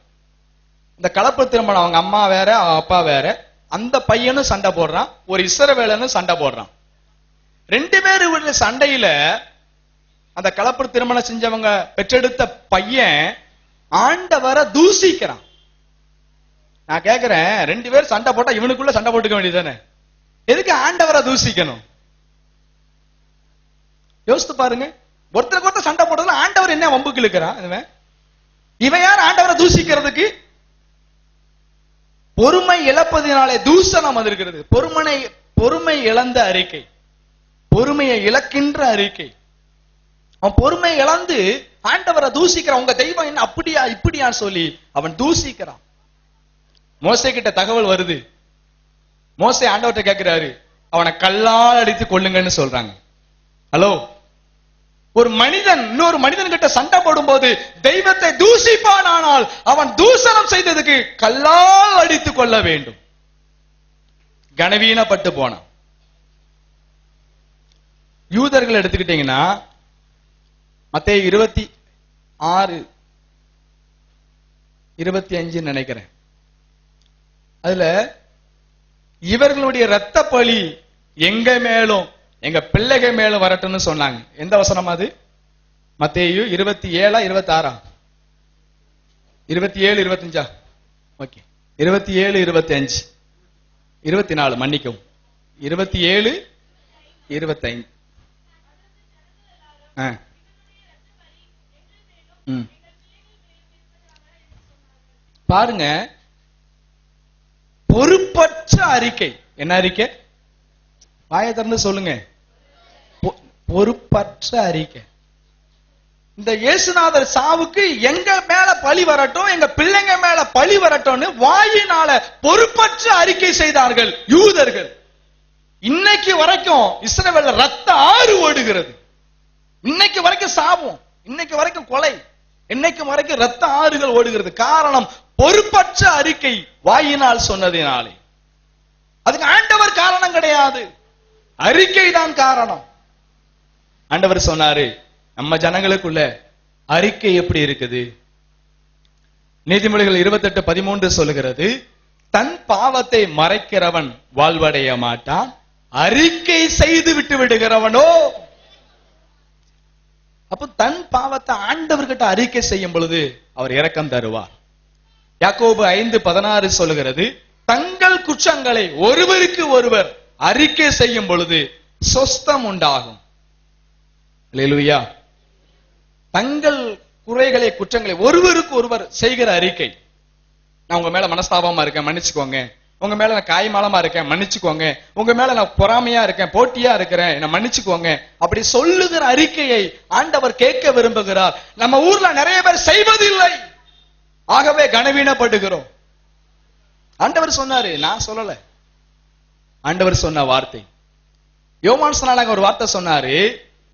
இந்த கலப்பு திருமணம், அவங்க அம்மா வேற அவங்க அப்பா வேற, அந்த பையனும் சண்டை போடுறான், ஒரு இஸ்ரவேலனும் சண்டை போடுறான். 2 பேரு சண்டையில அந்த கலப்பு திருமணம் செஞ்சவங்க பெற்றெடுத்த பையன் ஆண்டவரை தூசிக்கிறான். நான் கேக்குறேன், 2 பேர் சண்டை போட்டா இவனுக்குள்ள சண்டை போட்டுக்க வேண்டியதானே? எதுக்கு ஆண்டவரை தூசிக்கணும்? யோசித்து பாருங்க. ஒருத்தருக்கு ஒருத்தர் சண்டை போட்டதுல ஆண்டவர் என்ன வம்புக்கு இழுக்கிறான்? இவன் யார் ஆண்டவரை தூசிக்கிறதுக்கு? பொறுமை இழப்பதினாலே தூசணம் வந்திருக்கிறது. பொறுமை இழந்த அறிக்கை, பொறுமையை இழக்கின்ற அறிக்கை. அவன் பொறுமை இழந்து ஆண்டவரை தூசிக்கிறான். உங்க தெய்வம் என்ன அப்படியா இப்படியா சொல்லி அவன் தூசிக்கிறான். மோசே கிட்ட தகவல் வருது. மோசே ஆண்டவர்கிட்ட கேட்கிறாரு, அவனை கல்லால் அடித்து கொள்ளுங்கன்னு சொல்றாங்க. ஹலோ, ஒரு மனிதன் இன்னொரு மனிதன் கிட்ட சண்டை போடும் போது தெய்வத்தை தூசிப்பான், ஆனால் அவன் தூசணம் செய்ததுக்கு கல்லால் அடித்துக் கொள்ள வேண்டும். கனவீனப்பட்டு போனான். யூதர்கள் எடுத்துக்கிட்டீங்கன்னா மத்தேயு 26:25 நினைக்கிறேன். அதுல இவர்களுடைய இரத்த பழி எங்க மேலும் எங்க பிள்ளைகள் மேலும் வரட்டும்னு சொன்னாங்க. எந்த வசனம் அது? மத்தேயு 27 26 27 25 ஓகே 27 25 24 மன்னிக்கவும் 27 25 பாருங்க. பொறுப்பற்ற அறிக்கை. என்ன அறிக்கை? வாயை திறந்து சொல்லுங்க. பொறுப்பற்ற அறிக்கை. இந்த இயேசுநாதர் சாவுக்கு எங்க மேல பழி வரட்டும், எங்க பிள்ளைங்க மேல பழி வரட்டும்னு வாயினால பொறுப்பற்ற அறிக்கை செய்தார்கள் யூதர்கள். இன்னைக்கு வரைக்கும் இஸ்ரவேல்ல ரத்த ஆறு ஓடுகிறது. இன்னைக்கு வரைக்கும் சாபம், இன்னைக்கு வரைக்கும் கொலை, இன்னைக்கு வரைக்கும் ரத்த ஆறுகள் ஓடுகிறது. காரணம் பொறுப்பற்ற அறிக்கை வாயினால் சொன்னதினாலே. அதுக்கு ஆண்டவர் காரணம் கிடையாது, அறிக்கை தான் காரணம். ஆண்டவர் சொன்னாரு, நம்ம ஜனங்களுக்குள்ள அறிக்கை எப்படி இருக்குது? நீதிமொழிகள் 28:13 சொல்லுகிறது, தன் பாவத்தை மறைக்கிறவன் வாழ்வடைய மாட்டான், அறிக்கை செய்து விட்டு விடுகிறவனோ. அப்ப தன் பாவத்தை ஆண்டவர்கிட்ட அறிக்கை செய்யும் பொழுது அவர் இரக்கம் தருவார். யாக்கோபு 5:16 சொல்லுகிறது, தங்கள் குற்றங்களை ஒருவருக்கு ஒருவர் அறிக்கை செய்யும் பொழுது சொஸ்தம் உண்டாகும். அல்லேலூயா. தங்கள் குறைகளை குற்றங்களை ஒருவருக்கு ஒருவர் செய்கிற அறிக்கை. நான் உங்க மேல மனஸ்தாபமா இருக்கேன், மன்னிச்சுக்கோங்க. உங்க மேல நான் காய்மாலமா இருக்கேன், மன்னிச்சுக்கோங்க. உங்க மேல நான் பொறாமையா இருக்கேன், போட்டியா இருக்கிறேன், என்ன மன்னிச்சுக்கோங்க. அப்படி சொல்லுகிற அறிக்கையை ஆண்டவர் கேட்க விரும்புகிறார். நம்ம ஊர்ல நிறைய பேர் செய்வதில்லை, ஆகவே கனவீனப்படுகிறோம். ஆண்டவர் சொன்னாரு, நான் சொல்லல. ஆண்டவர் சொன்ன வார்த்தை. யோவான் சொன்னாங்க, ஒரு வார்த்தை சொன்னாரு.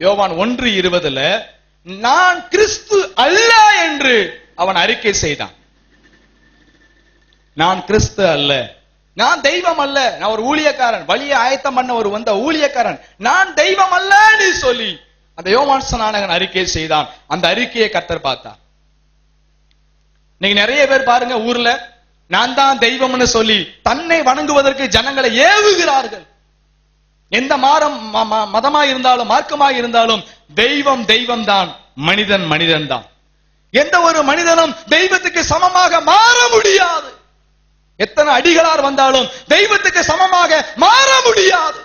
யோவான் 1:20 நான் கிறிஸ்து அல்ல என்று அவன் அறிக்கை செய்தான். நான் கிறிஸ்து அல்ல, நான் தெய்வம் அல்ல, நான் ஒரு ஊழியக்காரன், வழியை ஆயத்தம் பண்ண ஒரு வந்த ஊழியக்காரன், நான் தெய்வம் அல்லன்னு சொல்லி அந்த யோவான் ஸ்நானகன் அறிக்கை செய்தான். அந்த அறிக்கையை கர்த்தர் பார்த்தார். நீங்க நிறைய பேர் பாருங்க, ஊர்ல நான் தான் தெய்வம்னு சொல்லி தன்னை வணங்குவதற்கு ஜனங்களை ஏவுகிறார்கள். எந்த மதமா இருந்தாலும் மார்க்கமா இருந்தாலும் தெய்வம் தெய்வம் தான், மனிதன் மனிதன் தான். எந்த ஒரு மனிதனும் தெய்வத்துக்கு சமமாக மாற முடியாது. எத்தனை அடிகளார் வந்தாலும் தெய்வத்துக்கு சமமாக மாற முடியாது.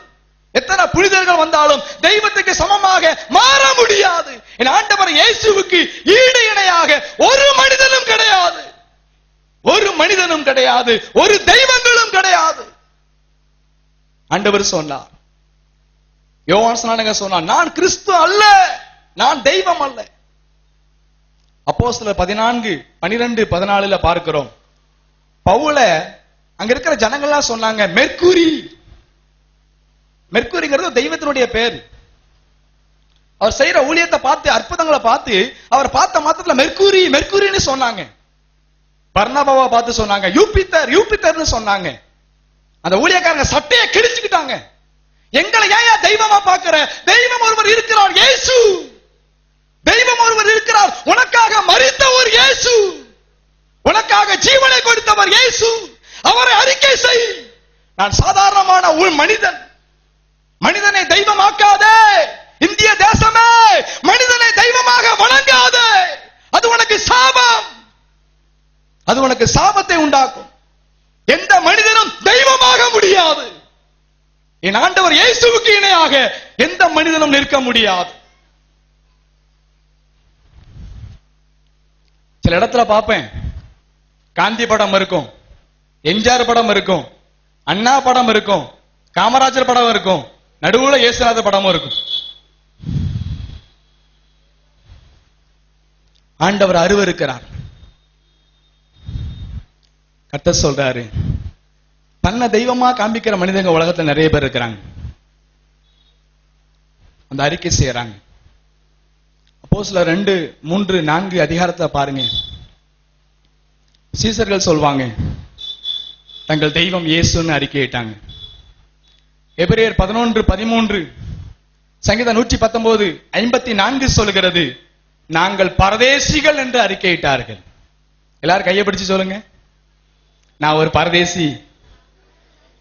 எத்தனை புனிதர்கள் வந்தாலும் தெய்வத்துக்கு சமமாக மாற முடியாது. என் ஆண்டவர் இயேசுவுக்கு ஈடு இணையாக ஒரு மனிதனும் கிடையாது, ஒரு மனிதனும் கிடையாது, ஒரு தெய்வங்களும் கிடையாது. ஆண்டவர் சொன்னார், யோவான் ஸ்நானகன் சொன்னார், நான் கிறிஸ்து அல்ல, நான் தெய்வம் அல்ல. அப்போஸ்தலர் 14:12-14 பார்க்கிறோம். பவுல அங்க இருக்கிற ஜனங்கள்லாம் சொன்னாங்க, மெர்க்குரி. மெர்க்குரிங்கிறது தெய்வத்தினுடைய பேர். அவர் செய்யற ஊழியத்தை பார்த்து, அற்புதங்களை பார்த்து, அவர் பார்த்த மாத்திரத்துல மெர்க்குரி மெர்க்குரின்னு சொன்னாங்க. பர்னபாவை பார்த்து சொன்னாங்க, யூபிட்டர் யூபிட்டர்னு சொன்னாங்க. அந்த ஊழியக்காரங்க சட்டையை கிழிச்சுக்கிட்டாங்க. எங்களை ஏன் தெய்வமா பார்க்கிற? தெய்வம் ஒருவர் இருக்கிறார், இயேசு. தெய்வம் ஒருவர் இருக்கிறார், உனக்காக மரித்த ஒரு இயேசு, உனக்காக ஜீவனை கொடுத்தவர் இயேசு. அவரை அறிக்கை செய். நான் சாதாரணமான ஒரு மனிதன், மனிதனை தெய்வமாக்காதே. இந்திய தேசமே, மனிதனை தெய்வமாக வணங்காதே. அது உனக்கு சாபம், அது உனக்கு சாபத்தை உண்டாக்கும். எந்த மனிதனும் தெய்வமாக முடியாது. என் ஆண்டவர் இயேசுவுக்கு இணையாக எந்த மனிதனும் நிற்க முடியாது. சில இடத்துல பார்ப்பேன், காந்தி படம் இருக்கும், எம்ஜிஆர் படம் இருக்கும், அண்ணா படம் இருக்கும், காமராஜர் படம் இருக்கும், நடுவுல இயேசுநாதர் படமும் இருக்கும். ஆண்டவர் அருவருக்கிறார். கர்த்தர் சொல்றாரு, தன்னை தெய்வமா காண்பிக்கிற மனிதங்க உலகத்துல நிறைய பேர் இருக்கிறாங்க. அந்த அறிக்கை செய்யறாங்க. அப்போஸ்தலர் 2:3-4 அதிகாரத்தை பாருங்க. சீசர்கள் சொல்வாங்க, தங்கள் தெய்வம் இயேசுன்னு அறிக்கையிட்டாங்க. எபிரேயர் 11:13, சங்கீதம் 119:54 சொல்கிறது, நாங்கள் பரதேசிகள் என்று அறிக்கையிட்டார்கள். எல்லாரும் கையை பிடிச்சு சொல்லுங்க, நான் ஒரு பரதேசி.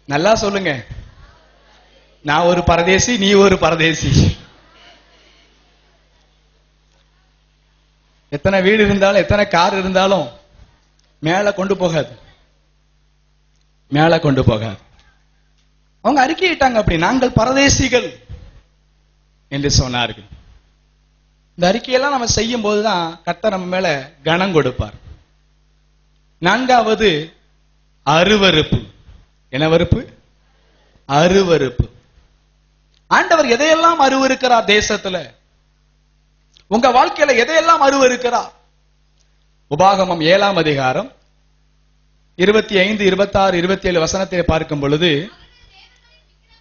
நல்லா சொல்லுங்க, நான் ஒரு பரதேசி, நீ ஒரு பரதேசி. எத்தனை வீடு இருந்தாலும், எத்தனை கார் இருந்தாலும் மேல கொண்டு போகாது, மேல கொண்டு போகாது. அவங்க அறிக்கையிட்டாங்க, அப்படி நாங்கள் பரதேசிகள் என்று சொன்னார்கள். இந்த அறிக்கையெல்லாம் நம்ம செய்யும் போதுதான் கர்த்தர் நம்ம மேல கனம் கொடுப்பார். 4வது அருவருப்பு. என்ன வெறுப்பு? அருவருப்பு. ஆண்டவர் எதையெல்லாம் அருவருக்கிறார் தேசத்துல, உங்க வாழ்க்கையில எதையெல்லாம் அருவருக்கிறார்? உபாகமம் 7ஆம் அதிகாரம் 25, 26, 27 வசனத்தை பார்க்கும் பொழுது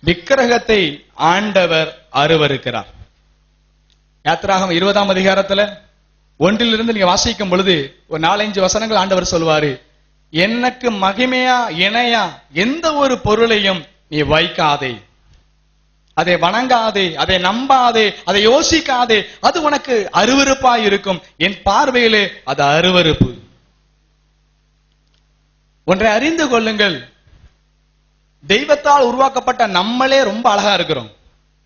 விக்கிரகத்தை ஆண்டவர் அருவருக்கிறார். யாத்திராகமம் 20ஆம் அதிகாரத்துல 1 நீங்க வாசிக்கும் பொழுது ஒரு 4-5 வசனங்கள் ஆண்டவர் சொல்வாரு, எனக்கு மகிமையா இணையா எந்த ஒரு பொருளையும் நீ வைக்காதே, அதை வணங்காதே, அதை நம்பாதே, அதை யோசிக்காதே, அது உனக்கு அருவருப்பாய் இருக்கும். என் பார்வையிலே அது அருவருப்பு. ஒன்றை அறிந்து கொள்ளுங்கள், தெய்வத்தால் உருவாக்கப்பட்ட நம்மளே ரொம்ப அழகா இருக்கிறோம்.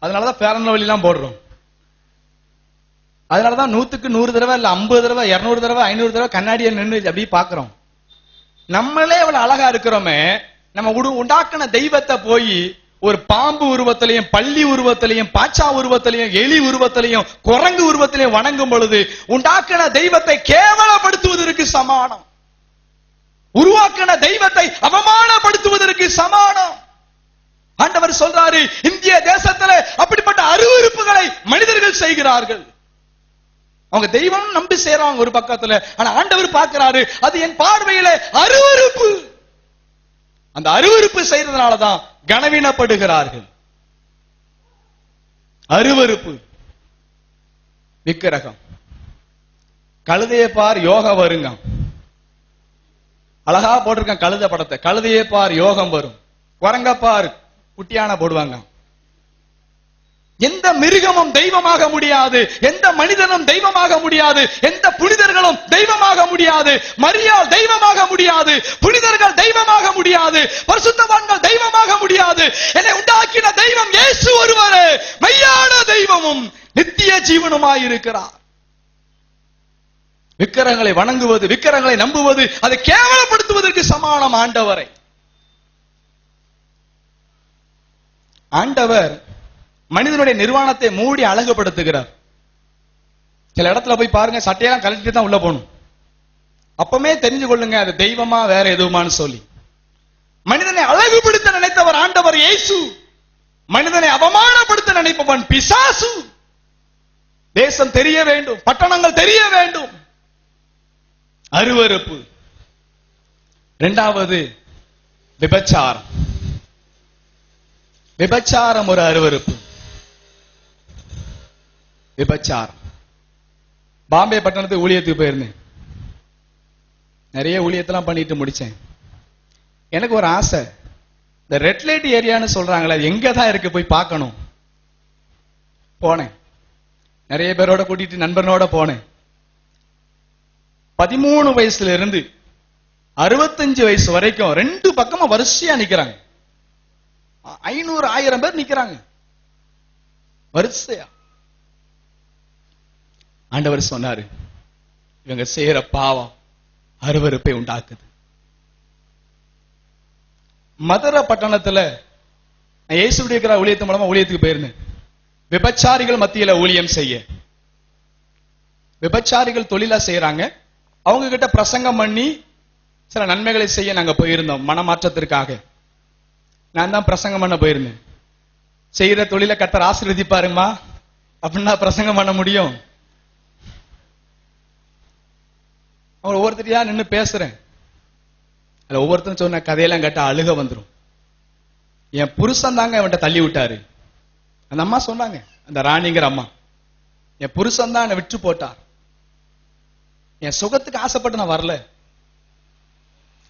அதனாலதான் ஃபேர் அண்ட் லவ்லி எல்லாம் போடுறோம். அதனாலதான் 100க்கு 100 தடவை இல்ல 50 தடவை 200 தடவை 500 தடவை கண்ணாடியை நின்று அப்படி பாக்குறோம். நம்மளே அவ்வளவு அழகா இருக்கிறோமே, நம்ம உண்டாக்குன தெய்வத்தை போய் ஒரு பாம்பு உருவத்திலையும் பள்ளி உருவத்திலையும் பாச்சா உருவத்திலையும் எலி உருவத்திலையும் குரங்கு உருவத்திலையும் வணங்கும் பொழுது உண்டாக்குன தெய்வத்தை கேவலப்படுத்துவதற்கு சமானம். உருவாக்கின தெய்வத்தை அவமானப்படுத்துவதற்கு சமானம். ஆண்டவர் சொல்றாரு, இந்திய தேசத்துல அப்படிப்பட்ட அருவருப்புகளை மனிதர்கள் செய்கிறார்கள். அவங்க தெய்வம் நம்பி செய்றாங்க ஒரு பக்கத்துல, ஆனா ஆண்டவர் பார்க்கிறாரு, அது என் பார்வையில அருவருப்பு. அந்த அருவருப்பு செய்யறதுனாலதான் கனவீனப்படுகிறார்கள். அருவருப்பு. விக்கிரகம். கழுதையை பார் யோகம் வருங்க. அழகா போட்டிருக்கான் கழுத படத்தை. கழுதையை பார் யோகம் வரும், குரங்க பார் குட்டியான போடுவாங்க. எந்த மிருகமும் தெய்வமாக முடியாது, எந்த மனிதனும் தெய்வமாக முடியாது, எந்த புனிதர்களும் தெய்வமாக முடியாது. மரியாள் தெய்வமாக முடியாது, புனிதர்கள் தெய்வமாக முடியாது, பரிசுத்தவான்கள் தெய்வமாக முடியாது. என்னை உண்டாக்கின தெய்வம் இயேசு ஒருவரே மெய்யான தெய்வமும் நித்திய ஜீவனுமாய் இருக்கிறார். விக்கிரகங்களை வணங்குவது, விக்கிரகங்களை நம்புவது, அதை கேவலப்படுத்துவதற்கு சமானம். ஆண்டவர் மனிதனுடைய நிர்வாணத்தை மூடி அழகுபடுத்துகிறார். சில இடத்துல போய் பாருங்க, சட்டையெல்லாம் கழட்டிட்டு தான் உள்ள போகணும். அப்பமே தெரிஞ்சு கொள்ளுங்க அது தெய்வமா வேற எதுவுமான்னு சொல்லி. மனிதனை அழகுபடுத்த நினைத்தவர் ஆண்டவர் இயேசு, மனிதனை அவமானப்படுத்த நினைப்பவன் பிசாசு. தேசம் தெரிய வேண்டும், பட்டணங்கள் தெரிய வேண்டும். அருவருப்பு. இரண்டாவது விபச்சாரம். விபச்சாரம் ஒரு அருவருப்பு. விபச்சாரம். பாம்பே பட்டணத்துக்கு ஊழியத்துக்கு போயிருந்தேன். நிறைய ஊழியத்தெல்லாம் பண்ணிட்டு முடிச்சேன். எனக்கு ஒரு ஆசை, இந்த ரெட் லைட் ஏரியான்னு சொல்றாங்களே எங்கதான் இருக்கு போய் பார்க்கணும். போனேன், நிறைய பேரோட கூட்டிட்டு நண்பனோட போனேன். 13 வயசுல இருந்து 65 வயசு வரைக்கும் 2 பக்கமும் வரிசையா நிக்கிறாங்க. 500 1000 பேர் நிக்கிறாங்க வரிசையா. ஆண்டவர் சொன்னாரு, இவங்க செய்யற பாவம் அருவருப்பை உண்டாக்குது. மதுரை பட்டணத்துல இயேசுடைய ஊழியத்து மூலமா ஊழியத்துக்கு போயிருந்தேன். விபச்சாரிகள் மத்தியில ஊழியம் செய்ய, விபச்சாரிகள் தொழிலா செய்யறாங்க. அவங்க கிட்ட பிரசங்கம் பண்ணி சில நன்மைகளை செய்ய நாங்க போயிருந்தோம் மனமாற்றத்திற்காக. நான் தான் பிரசங்கம் பண்ண போயிருந்தேன். செய்யற தொழில கர்த்தர் ஆசீர்வதிப்பாருமா அப்படின்னா பிரசங்கம் பண்ண முடியும். அவங்க ஒவ்வொருத்தரையா நின்று பேசுறேன். அதுல ஒவ்வொருத்தரும் சொன்ன கதையெல்லாம் கேட்டா அழுக வந்துடும். என் புருஷன் தாங்க அவன்கிட்ட தள்ளி விட்டாரு. அந்த அம்மா சொன்னாங்க, அந்த ராணிங்கிற அம்மா, என் புருஷன் தான் என்னை விட்டு போட்டார். என் சுகத்துக்கு ஆசைப்பட்டு நான் வரல,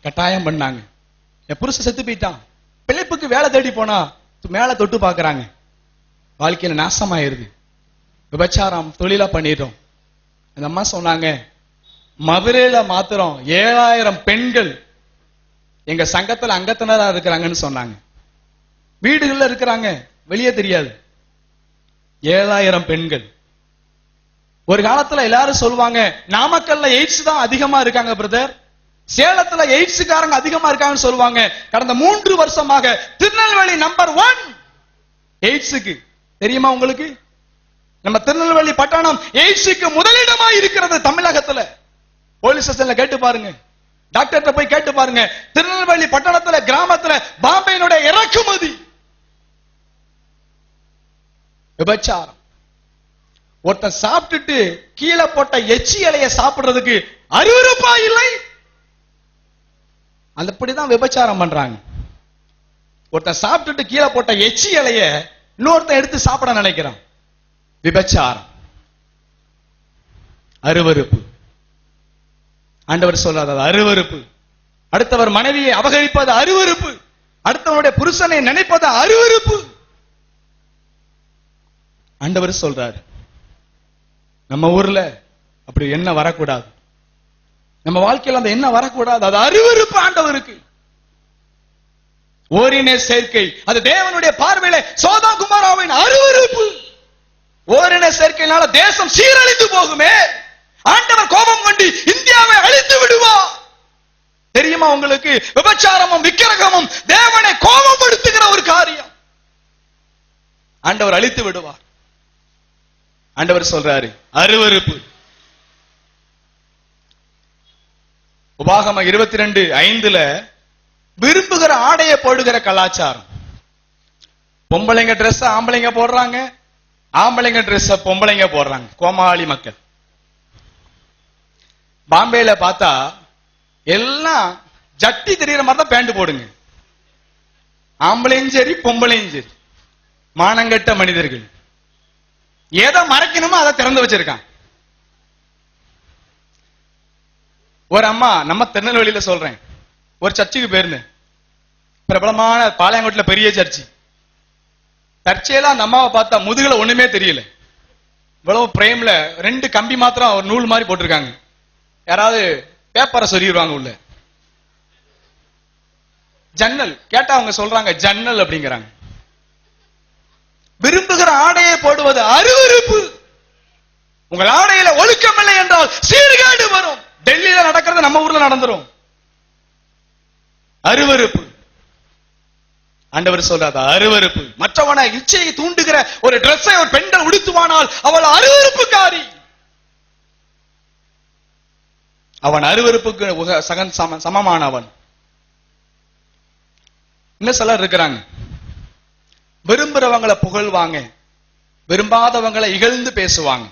கட்டாயம் பண்ணாங்க. என் புருஷன் செத்து போயிட்டான். பிழைப்புக்கு வேலை தேடி போனா மேல தொட்டு பாக்குறாங்க. வாழ்க்கையில நாசமாயிருது. விபச்சாரம் தொழிலா பண்ணிட்டோம். அந்த அம்மா சொன்னாங்க, மதுரையில மாத்திரம் 7000 பெண்கள் எங்க சங்கத்துல அங்கத்தினரா இருக்கிறாங்கன்னு சொன்னாங்க. வீடுகள்ல இருக்கிறாங்க, வெளியே தெரியாது. 7000 பெண்கள். ஒரு காலத்துல எல்லாரும் சொல்லுவாங்க, நாமக்கல்ல எய்ட்ஸ் தான் அதிகமா இருக்காங்க பிரதர், சேலத்துல எய்ட்ஸ்காரங்க அதிகமா இருக்காங்கன்னு சொல்லுவாங்க. கடந்த 3 வருஷமாக திருநெல்வேலி நம்பர் 1 எய்ட்ஸுக்கு. தெரியுமா உங்களுக்கு? நம்ம திருநெல்வேலி பட்டணம் எய்ட்ஸுக்கு முதலிடமா இருக்கிறது தமிழகத்துல. போலீஸ் ஸ்டேஷன்ல கேட்டு பாருங்க, டாக்டர் போய் கேட்டு பாருங்க. திருநெல்வேலி பட்டணத்துல கிராமத்துல பாம்பேனுடைய இறக்குமதி. விபச்சாரம். ஒருத்தன் சாப்பிட்டுட்டு கீழே போட்ட எச்சி இலைய சாப்பிடுறதுக்கு அருவருப்பா இல்லை? அதுபடிதான் விபச்சாரம் பண்றாங்க. ஒருத்தன் சாப்பிட்டுட்டு கீழே போட்ட எச்சி இலைய இன்னொருத்தன் எடுத்து சாப்பிட நினைக்கிறான். விபச்சாரம், அருவருப்பு. ஆண்டவர் சொல்றார், அது அருவருப்பு. அடுத்தவர் மனைவியை அபகரிப்பது அருவருப்பு. அடுத்தவனுடைய புருஷனை நினைப்பது அருவருப்பு. ஆண்டவர் சொல்றாரு, நம்ம ஊர்ல அப்படி என்ன வரக்கூடாது. நம்ம வாழ்க்கையில அந்த என்ன வரக்கூடாது. அது அருவருப்பு ஆண்டவருக்கு. ஓரின சேர்க்கை அது தேவனுடைய பார்வையில சோதோம் குமாராவின் அருவருப்பு. ஓரின சேர்க்கையினால தேசம் சீரழிந்து போகுமே. ஆண்டவர் கோபம் கொண்டு இந்தியாவை அழித்து விடுவார். தெரியுமா உங்களுக்கு? விபச்சாரமும் விக்கிரகமும் தேவனை கோபப்படுத்துகிற ஒரு காரியம். ஆண்டவர் அழித்து விடுவார். ஆண்டவர் சொல்றாரு அருவருப்பு. உபாகமம் 22:5 விரும்புகிற ஆடையை போடுகிற கலாச்சாரம். பொம்பளைங்க டிரெஸ் ஆம்பளைங்க போடுறாங்க, ஆம்பளைங்க டிரெஸ் பொம்பளைங்க போடுறாங்க. கோமாளி மக்கள். பாம்பேல பார்த்தா எல்லாம் ஜட்டி தெரியற மாதிரி தான் பேண்ட் போடுங்க. ஆம்பளையும் சரி பொம்பளையும் சரி மானங்கட்ட மனிதர்கள். ஏதோ மறைக்கணுமோ அதை திறந்து வச்சிருக்கான். ஒரு அம்மா, நம்ம திருநெல்வேலியில சொல்றேன், ஒரு சர்ச்சுக்கு போயிருந்தேன். பிரபலமான பாளையங்கோட்டில் பெரிய சர்ச்சு. சர்ச்சையெல்லாம் அந்த அம்மாவை பார்த்தா முதுகுல ஒண்ணுமே தெரியல. இவ்வளவு பிரேம்ல 2 கம்பி மாத்திரம் ஒரு நூல் மாதிரி போட்டிருக்காங்க. யாராவது பேப்பரை சொருகிடுவாங்க உள்ள. ஜன்னல் கேட்டா அவங்க சொல்றாங்க ஜன்னல் அப்படிங்கிறாங்க. விரும்புகிற ஆடையை போடுவது அருவருப்பு. உங்கள் ஆடையில ஒழுக்கம் இல்லை என்றால் சீர்கேடு வரும். டெல்லியில நடக்கிறது நம்ம ஊர்ல நடந்துரும். அருவருப்பு. ஆண்டவர் சொல்றாத அருவருப்பு. மற்றவனை இச்சையை தூண்டுகிற ஒரு டிரெஸ்ஸை ஒரு பெண்கள் உடுத்துவானால் அவள் அருவருப்புக்காரி. அவன் அருவருப்புக்கு சமமானவன். இன்னும் சிலர் இருக்கிறாங்க, விரும்புறவங்களை புகழ்வாங்க, விரும்பாதவங்களை இகழ்ந்து பேசுவாங்க.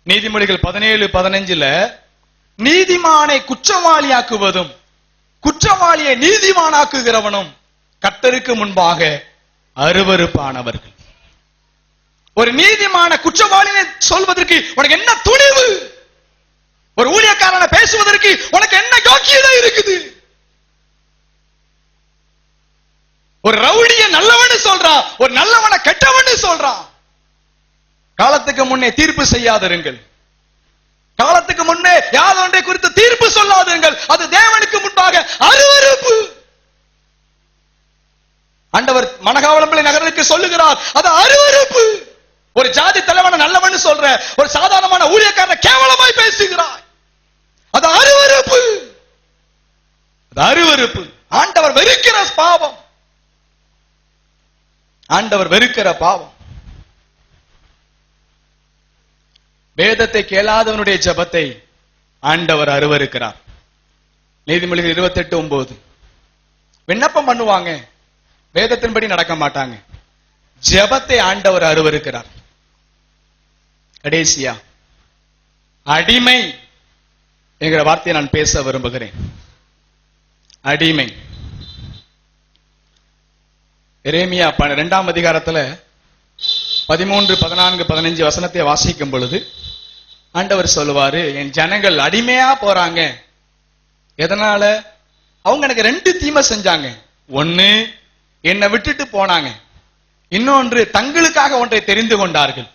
நீதிமொழிகள் 17:15 நீதிமானை குற்றவாளியாக்குவதும் குற்றவாளியை நீதிமானாக்குகிறவனும் கர்த்தருக்கு முன்பாக அருவருப்பானவர்கள். ஒரு நீதிமான குற்றவாளியை சொல்வதற்கு உனக்கு என்ன துணிவு? ஒரு ஊழியக்காரனை பேசுவதற்கு உனக்கு என்ன யோக்கியதை இருக்குது? ஒரு ரவுடிய நல்லவன்னு சொல்றான், ஒரு நல்லவனை கெட்டவன்னு சொல்றான். காலத்துக்கு முன்னே தீர்ப்பு செய்யாதிருங்கள். காலத்துக்கு முன்னே யாதொன்றை குறித்து தீர்ப்பு சொல்லாதிருங்கள். அது தேவனுக்கு முன்பாக அருவருப்பு. ஆண்டவர் மனகாவலம்பிள்ளை நகருக்கு சொல்லுகிறார், அது அருவருப்பு. ஒரு ஜாதி தலைவனை நல்லவன்னு சொல்ற, ஒரு சாதாரணமான ஊழியக்காரனை கேவலமாய் பேசுகிறார். அது அருவருப்பு. அது அருவருப்பு. ஆண்டவர் வெறுக்கிற பாவம். ஆண்டவர் வெறுக்கிற பாவம். வேதத்தை கேளாதவனுடைய ஜெபத்தை ஆண்டவர் அருவருக்கிறார். நீதிமொழிகள் 28:9 விண்ணப்பம் பண்ணுவாங்க, வேதத்தின்படி நடக்க மாட்டாங்க. ஜெபத்தை ஆண்டவர் அருவருக்கிறார். கடைசியா அடிமை என்கிற வார்த்தையை நான் பேச விரும்புகிறேன். அடிமை. எரேமியா 2ஆம் அதிகாரத்துல 13, 14, 15 வசனத்தை வாசிக்கும் பொழுது ஆண்டவர் சொல்லுவாரு, என் ஜனங்கள் அடிமையா போறாங்க. எதனால? அவங்க எனக்கு 2 தீமை செஞ்சாங்க. ஒன்னு, என்னை விட்டுட்டு போனாங்க. இன்னொன்று, தங்களுக்காக ஒன்றை தெரிந்து கொண்டார்கள்.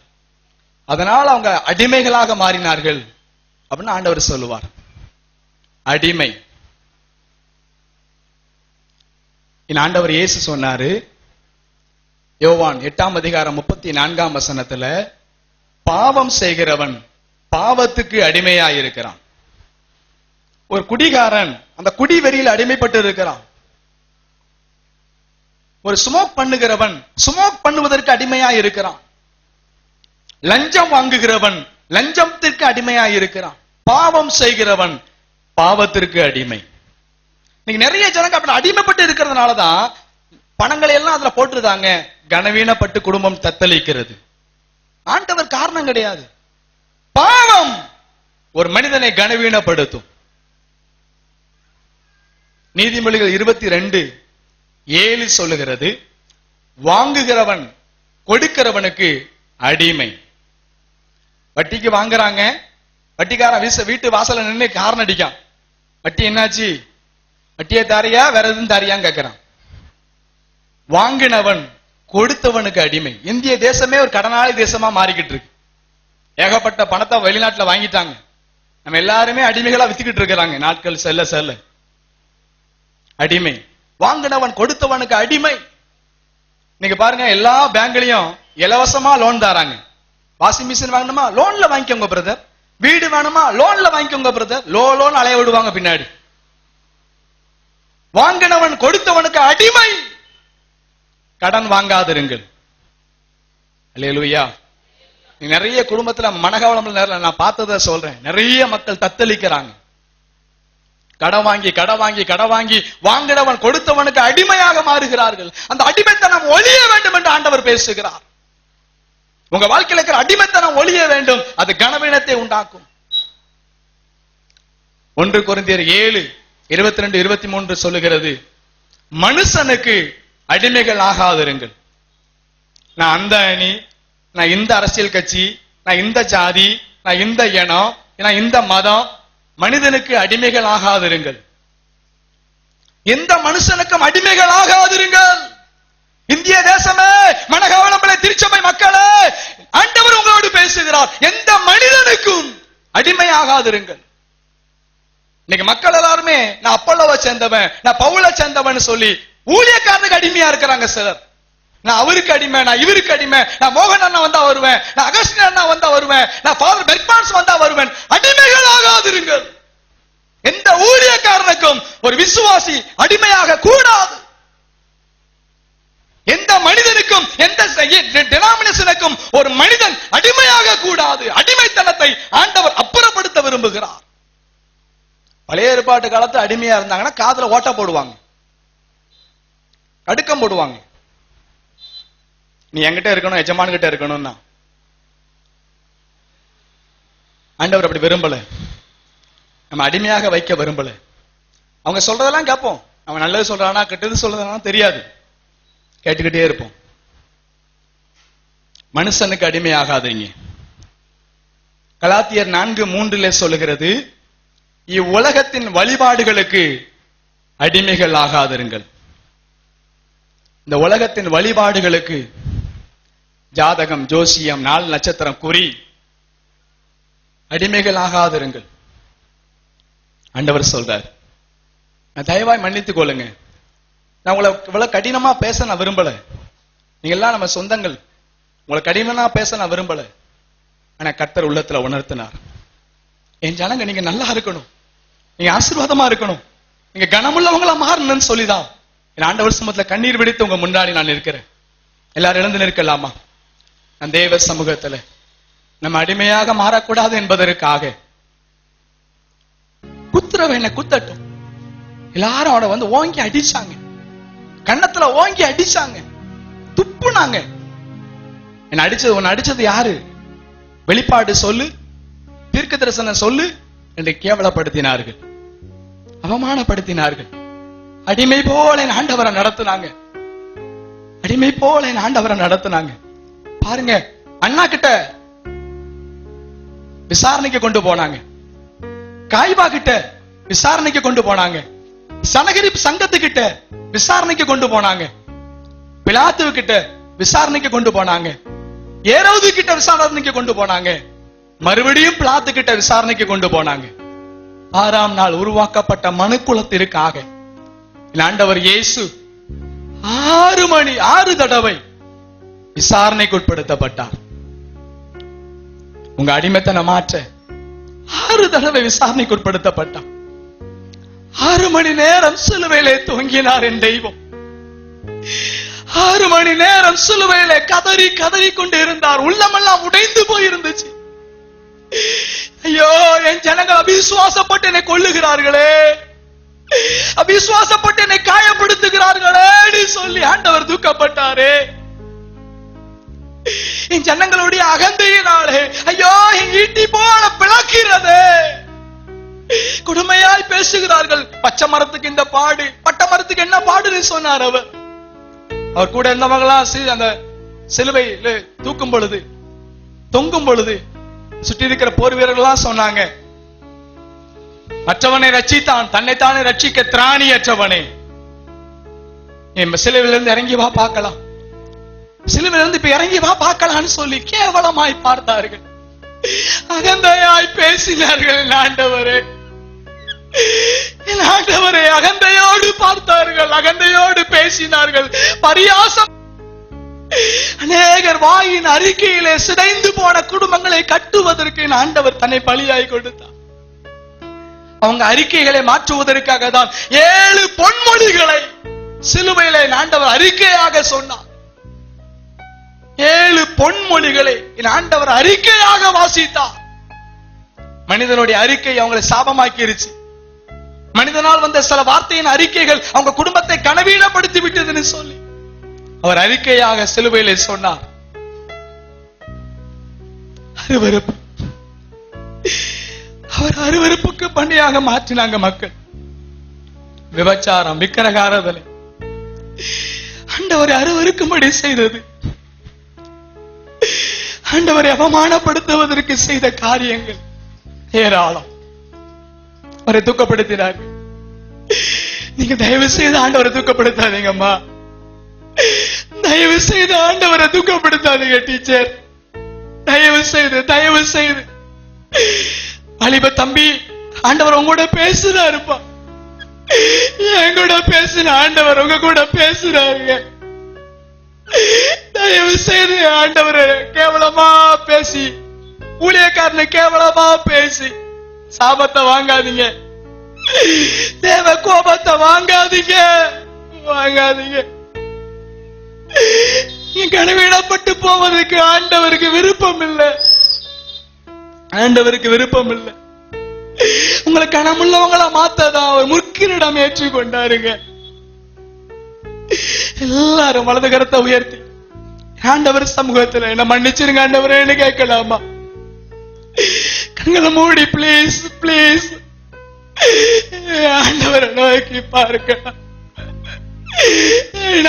அதனால அவங்க அடிமைகளாக மாறினார்கள் அப்படின்னு ஆண்டவர் சொல்லுவார். அடிமை. ஆண்டவர் இயேசு சொன்னாரு, யோவான் 8ஆம் அதிகாரம் 34ஆம் வசனத்துல, பாவம் செய்கிறவன் பாவத்துக்கு அடிமையாயிருக்கிறான். ஒரு குடிகாரன் அந்த குடி வெறியில் அடிமைப்பட்டு இருக்கிறான். ஒரு ஸ்மோக் பண்ணுகிறவன் ஸ்மோக் பண்ணுவதற்கு அடிமையாய் இருக்கிறான். லஞ்சம் வாங்குகிறவன் லஞ்சத்திற்கு அடிமையாய் இருக்கிறான். பாவம் செய்கிறவன் பாவத்திற்கு அடிமை. இன்னைக்கு நிறைய ஜனங்க அப்படி அடிமைப்பட்டு இருக்கிறதுனாலதான் பணங்களை எல்லாம் அதுல போட்டுருதாங்க. கனவீனப்பட்டு குடும்பம் தத்தளிக்கிறது. ஆண்டவர் காரணம் கிடையாது. பாவம் ஒரு மனிதனை கனவீனப்படுத்தும். நீதிமொழிகள் 22:7 சொல்லுகிறது, வாங்குகிறவன் கொடுக்கிறவனுக்கு அடிமை. வட்டிக்கு வாங்குறாங்க, வட்டிக்காரன் வீட்டு வாசல நின்று காரணம் அடிக்கான். வட்டி என்னாச்சு? வட்டியை தாரியா வேற எதுவும் தாரியான்னு கேட்கிறான். வாங்கினவன் கொடுத்தவனுக்கு அடிமை. இந்திய தேசமே ஒரு கடனாளி தேசமா மாறிக்கிட்டு இருக்கு. ஏகப்பட்ட பணத்தை வெளிநாட்டுல வாங்கிட்டாங்க. நம்ம எல்லாருமே அடிமைகளா வித்துக்கிட்டு இருக்கிறாங்க. நாட்கள் செல்ல செல்ல அடிமை. வாங்கினவன் கொடுத்தவனுக்கு அடிமை. நீங்க பாருங்க, எல்லா பேங்க்லயும் இலவசமா லோன் தராங்க. வாஷிங் மிஷின் வாங்கணுமா, லோன்ல வாங்கிக்கோங்க பிரதர். வீடு வேணுமா, லோன்ல வாங்கிக்கோங்க பிரதர். லோன் அலைய விடுவாங்க பின்னாடி. வாங்கினவன் கொடுத்தவனுக்கு அடிமை. கடன் வாங்காதிருங்கள். அல்லேலூயா. நிறைய குடும்பத்துல மனகவளம் நான் பார்த்ததை சொல்றேன். நிறைய மக்கள் தத்தளிக்கிறாங்க. கடன் வாங்கி கடன் வாங்கி கடன் வாங்கி வாங்கினவன் கொடுத்தவனுக்கு அடிமையாக மாறுகிறார்கள். அந்த அடிமைத்தனம் ஒழிய வேண்டும் என்று ஆண்டவர் பேசுகிறார். உங்க வாழ்க்கையில் இருக்கிற அடிமைத்தனம் ஒழிய வேண்டும். அது கனவீனத்தை உண்டாக்கும். 1 கொரிந்தியர் 7:22-23 சொல்லுகிறது, மனுஷனுக்கு அடிமைகள் ஆகாதிருங்கள். நான் அந்த அணி, நான் இந்த அரசியல் கட்சி, நான் இந்த ஜாதி, நான் இந்த இனம், நான் இந்த மதம். மனிதனுக்கு அடிமைகள் ஆகாதிருங்கள். எந்த மனுஷனுக்கும் அடிமைகள் ஆகாதிருங்கள். இந்திய தேசமே, மனகவளம்பளை திருச்சபை மக்களே, ஆண்டவர் உங்களோடு பேசுகிறார். எந்த மனிதனுக்கும் அடிமையாகாதிருங்கள். இன்னைக்கு மக்கள் எல்லாருமே நான் அப்பல்லோவை சேர்ந்தவன், நான் பவுலை சேர்ந்தவன் சொல்லி ஊழியக்காரனுக்கு அடிமையா இருக்கிறாங்க சிலர். நான் அவருக்கு அடிமை, நான் இவருக்கு அடிமை, நான் மோகன் அண்ணா வந்தா வருவேன், நான் அகஸ்டின் அண்ணா வந்தா வருவேன், நான் ஃபாதர் பெர்க்மான்ஸ் வந்தா வருவேன். அடிமைகள் ஆகாதிருங்கள். எந்த ஊழியக்காரனுக்கும் ஒரு விசுவாசி அடிமையாக கூடாது. எந்த மனிதனுக்கும், எந்த டினாமினேஷனுக்கும் ஒரு மனிதன் அடிமையாக கூடாது. அடிமைத்தனத்தை ஆண்டவர் அப்புறப்படுத்த விரும்புகிறார். பழைய ஏற்பாட்டு காலத்துல அடிமையா இருந்தாங்கன்னா காதுல ஓட்ட போடுவாங்க, கடுக்கம் போடுவாங்க. நீ என்கிட்ட இருக்கணும், எஜமான் கிட்ட இருக்கணும்னா. ஆண்டவர் அப்படி விரும்பல. நம்ம அடிமையாக வைக்க விரும்பல. அவங்க சொல்றதெல்லாம் கேட்போம். அவன் நல்லது சொல்றானா கெட்டது சொல்றதானா தெரியாது, கேட்டுக்கிட்டே இருப்போம். மனுஷனுக்கு அடிமையாகாதீங்க. கலாத்தியர் 4:3 சொல்லுகிறது, இவ்வுலகத்தின் வழிபாடுகளுக்கு அடிமைகள் ஆகாதிருங்கள். இந்த உலகத்தின் வழிபாடுகளுக்கு, ஜாதகம், ஜோசியம், நாள் நட்சத்திரம் குறி, அடிமைகள் ஆகாதிருங்கள். ஆண்டவர் சொல்றார். நான் தயவாய் மன்னித்துக் கொள்ளுங்க. நான் உங்களை இவ்வளவு கடினமா பேச நான் விரும்பல. நீங்க எல்லாம் நம்ம சொந்தங்கள். உங்களை கடினமா பேச நான் விரும்பல. ஆனா கர்த்தர் உள்ளத்துல உணர்த்தினார், என் ஜனங்க நீங்க நல்லா இருக்கணும், நீங்க ஆசீர்வாதமா இருக்கணும், நீங்க கனமுள்ளவங்களா மாறணும்னு சொல்லிதான் என் ஆண்டவர் சமூகத்துல கண்ணீர் விடுத்து உங்க முன்னாடி நான் இருக்கிறேன். எல்லாரும் எழுந்து நிற்கலாமா? நான் தேவ சமூகத்துல நம்ம அடிமையாக மாறக்கூடாது என்பதற்காக குத்துறவ என்ன குத்தட்டும். எல்லாரும் அவனை வந்து ஓங்கி அடிச்சாங்க, கன்னத்துல ஓங்கி அடிச்சாங்க, துப்புனாங்க. என்ன அடிச்சது, உன்னை அடிச்சது யாரு? வெளிப்பாடு சொல்லு, தீர்க்க தரிசனம் சொல்லு என்று கேவலப்படுத்தினார்கள், அவமானப்படுத்தினார்கள். அடிமை போல என் ஆண்டவரை நடத்தினாங்க. அடிமை போல என் ஆண்டவரை நடத்தினாங்க. பாருங்க, அண்ணா கிட்ட விசாரணைக்கு கொண்டு போனாங்க, காய்பா கிட்ட விசாரணைக்கு கொண்டு போனாங்க, சனகரிப் சங்கத்துக்கிட்ட விசாரணைக்கு கொண்டு போனாங்க, பிலாத்து கிட்ட விசாரணைக்கு கொண்டு போனாங்க, ஏரோது கிட்ட விசாரணைக்கு கொண்டு போனாங்க, மறுபடியும் பிலாத்து கிட்ட விசாரணைக்கு கொண்டு போனாங்க. 6ஆம் நாள் உருவாக்கப்பட்ட மனுக்குலத்திற்காக ஆண்டவர் இயேசு 6 தடவை விசாரணைக்கு உட்படுத்தப்பட்டார். உங்க அடிமைத்தனை மாற்ற 6 தடவை விசாரணைக்கு உட்படுத்தப்பட்டார். 6 மணி நேரம் சிலுவையிலே தொங்கினார் என் தெய்வம். 6 மணி நேரம் சிலுவையிலே கதறி கதறி கொண்டு இருந்தார். உள்ளமெல்லாம் உடைந்து போயிருந்துச்சு. ஐயோ, என் ஜனங்கள் அவிசுவாசப்பட்டு என்னை கொல்லுகிறார்களே, அவிசுவாசப்பட்டு என்னை காயப்படுத்துகிறார்களே சொல்லி ஆண்டவர் துக்கப்பட்டாரே. என் ஜனங்களுடைய அகந்தையினாலே ஐயோ என் ஈட்டி போல பிளக்கிறது. கொடுமையாய் பேசுகிறார்கள். பச்சை மரத்துக்கு இந்த பாடு, பட்ட மரத்துக்கு என்ன பாடுன்னு சொன்னார் அவர். அவர் கூட இருந்தவங்களாம் அந்த சிலுவையில தூக்கும் பொழுது, தொங்கும் பொழுது சுற்றி இருக்கிற போர் வீரர்கள்லாம் சொன்னாங்க, மற்றவனை ரட்சித்தான், தன்னைத்தானே ரட்சிக்க திராணியற்றவனே, சிலுவையிலிருந்து இறங்கி வா பார்க்கலாம், சிலுவையிலிருந்து இப்ப இறங்கி வா பார்க்கலான்னு சொல்லி கேவலமாய் பார்த்தார்கள். அகந்தையாய் பேசினார்கள். என் ஆண்டவரே, என் ஆண்டவரே, அகந்தையோடு பார்த்தார்கள், அகந்தையோடு பேசினார்கள். பரியாசம். அநேகர் வாயின் அறிக்கையிலே சிதைந்து போன குடும்பங்களை கட்டுவதற்கு என் ஆண்டவர் தன்னை பலியாய் கொடுத்தார். அவங்க அறிக்கைகளை மாற்றுவதற்காக தான் 7 பொன்மொழிகளை சிலுவையிலே என் ஆண்டவர் அறிக்கையாக சொன்னார். 7 பொன்மொழிகளை என் ஆண்டவர் அறிக்கையாக வாசித்தார். மனிதனுடைய அறிக்கை அவங்களை சாபமாக்கிருச்சு. மனிதனால் வந்த சில வார்த்தையின் அறிக்கைகள் அவங்க குடும்பத்தை கனவீனப்படுத்தி விட்டதுன்னு சொல்லி அவர் அறிக்கையாக சிலுவையிலே சொன்னார். அருவருப்பு. அவர் அருவருப்புக்கு பண்டிகையாக மாற்றினாங்க மக்கள். விபச்சாரம், விக்கிரகாராதனை ஆண்டவரை அருவருக்கும்படி செய்தது. ஆண்டவரை அவமானப்படுத்துவதற்கு செய்த காரியங்கள் ஏராளம். அவரை துக்கப்படுத்தினார்கள். நீங்க தயவு செய்து ஆண்டவரை துக்கப்படுத்தாதீங்கம்மா, தயவு செய்து ஆண்டவரை துக்கப்படுத்தாதீங்க டீச்சர், தயவு செய்து தயவு செய்து. வாலிப தம்பி, ஆண்டவர் உங்க கூட பேசுறாருப்பா, என் கூட பேசுற ஆண்டவர் உங்க கூட பேசுறாருங்க. தயவு செய்து ஆண்டவரை கேவலமா பேசி, ஊழியக்காரனை கேவலமா பேசி சாபத்தை வாங்காதீங்க, தேவ கோபத்தை வாங்காதீங்க, வாங்காதீங்க. கனவீனப்பட்டு போவதற்கு ஆண்டவருக்கு விருப்பம் இல்லை, ஆண்டவருக்கு விருப்பம் இல்லை. உங்களை கனமுள்ளவங்களா மாத்ததான் ஒரு முற்கிரிடம் ஏற்றுக் கொண்டாருங்க. எல்லாரும் வலது கரத்தை உயர்த்தி ஆண்டவர் சமூகத்துல என்ன மன்னிச்சிருங்க ஆண்டவரேன்னு கேட்கலாமா? கண்களை மூடி பிளீஸ் பிளீஸ் ஆண்டவரை நோக்கி பார்க்கலாம்.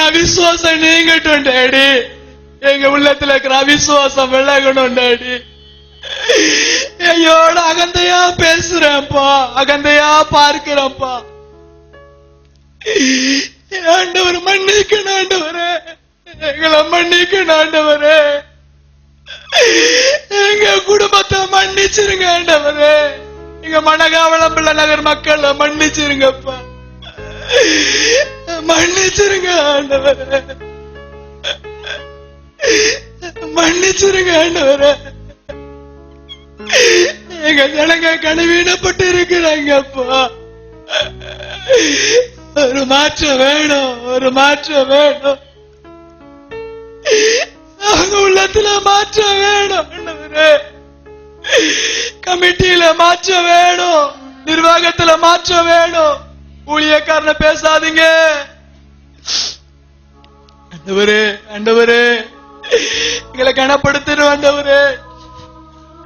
அவிசுவாசம் நீங்கட்டும் டாடி, எங்க உள்ளத்துல இருக்கிற அவிசுவாசம் விலகணும் டாடி. ஐயோட அகந்தையா பேசுறேன்ப்பா, அகந்தையா பார்க்கிறேன்ப்பா. ஆண்டவர் மன்னிக்கணும் ஆண்டவரே, எங்களை மன்னிக்கணும் ஆண்டவரே, எங்க குடும்பத்தை மன்னிச்சிருங்க ஆண்டவரே, எங்க மனகாவளம் பிள்ளை நகர் மக்கள் மன்னிச்சிருங்கப்பா, மன்னிச்சிருங்க ஆண்டவரே, மன்னிச்சிருங்க ஆண்டவரே. எங்க ஜனங்க கனவீனப்பட்டு இருக்கிறாங்கப்பா, ஒரு மாற்றம் வேணும், ஒரு மாற்றம் வேணும், அவங்க உள்ளத்துல மாற்றம் வேணும் ஆண்டவரே. கமிட்டியில மாற்றம் வேணும், நிர்வாகத்துல மாற்றம் வேணும். ஊழியக்காரனை பேசாதீங்க ஆண்டவரே, ஆண்டவரே எங்களை கனப்படுத்தணும் ஆண்டவரே.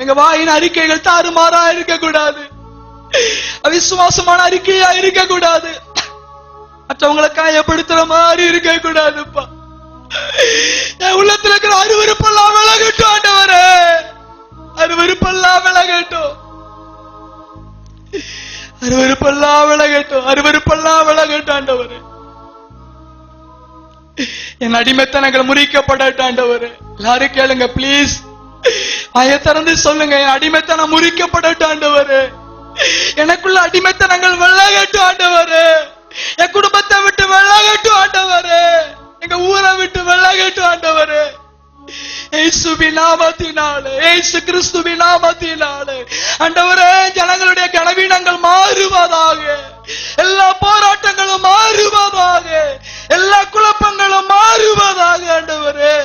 எங்க வாயின் அறிக்கைகள் தாறுமாறா இருக்க கூடாது, அவிசுவாசமான அறிக்கையா இருக்க கூடாது, மற்றவங்களை காயப்படுத்துற மாதிரி இருக்க கூடாதுப்பா. என் உள்ளத்துல இருக்கிற அருவருப்பெல்லாம் விலகட்டும் ஆண்டவரே, அருவருப்பெல்லாம் விலகட்டும், அருவருப்பெல்லாம் விலகட்டும், அருவருப்பெல்லாம் விலகட்டும் ஆண்டவரே. என் அடிமைத்தனங்கள் முறிக்கப்படட்டும் ஆண்டவரே. எல்லாரும் கேளுங்க பிளீஸ், வாயை திறந்து சொல்லுங்க, என் அடிமைத்தனம் முறிக்கப்படட்டும் ஆண்டவரே. எனக்குள்ள அடிமைத்தனங்கள் விலகட்டும் ஆண்டவரே, என் குடும்பத்தை விட்டு விலகட்டும் ஆண்டவரே, எங்க ஊரை விட்டு விலகட்டும் ஆண்டவரே. இயேசுவின் நாமத்தினாலே, இயேசு கிறிஸ்துவின் நாமத்தினாலே ஆண்டவரே, ஜனங்களுடைய கனவீனங்கள் மாறுவதாக, எல்லா போராட்டங்களும் மாறுவதாக, எல்லா குழப்பங்களும் மாறுவதாக ஆண்டவரே.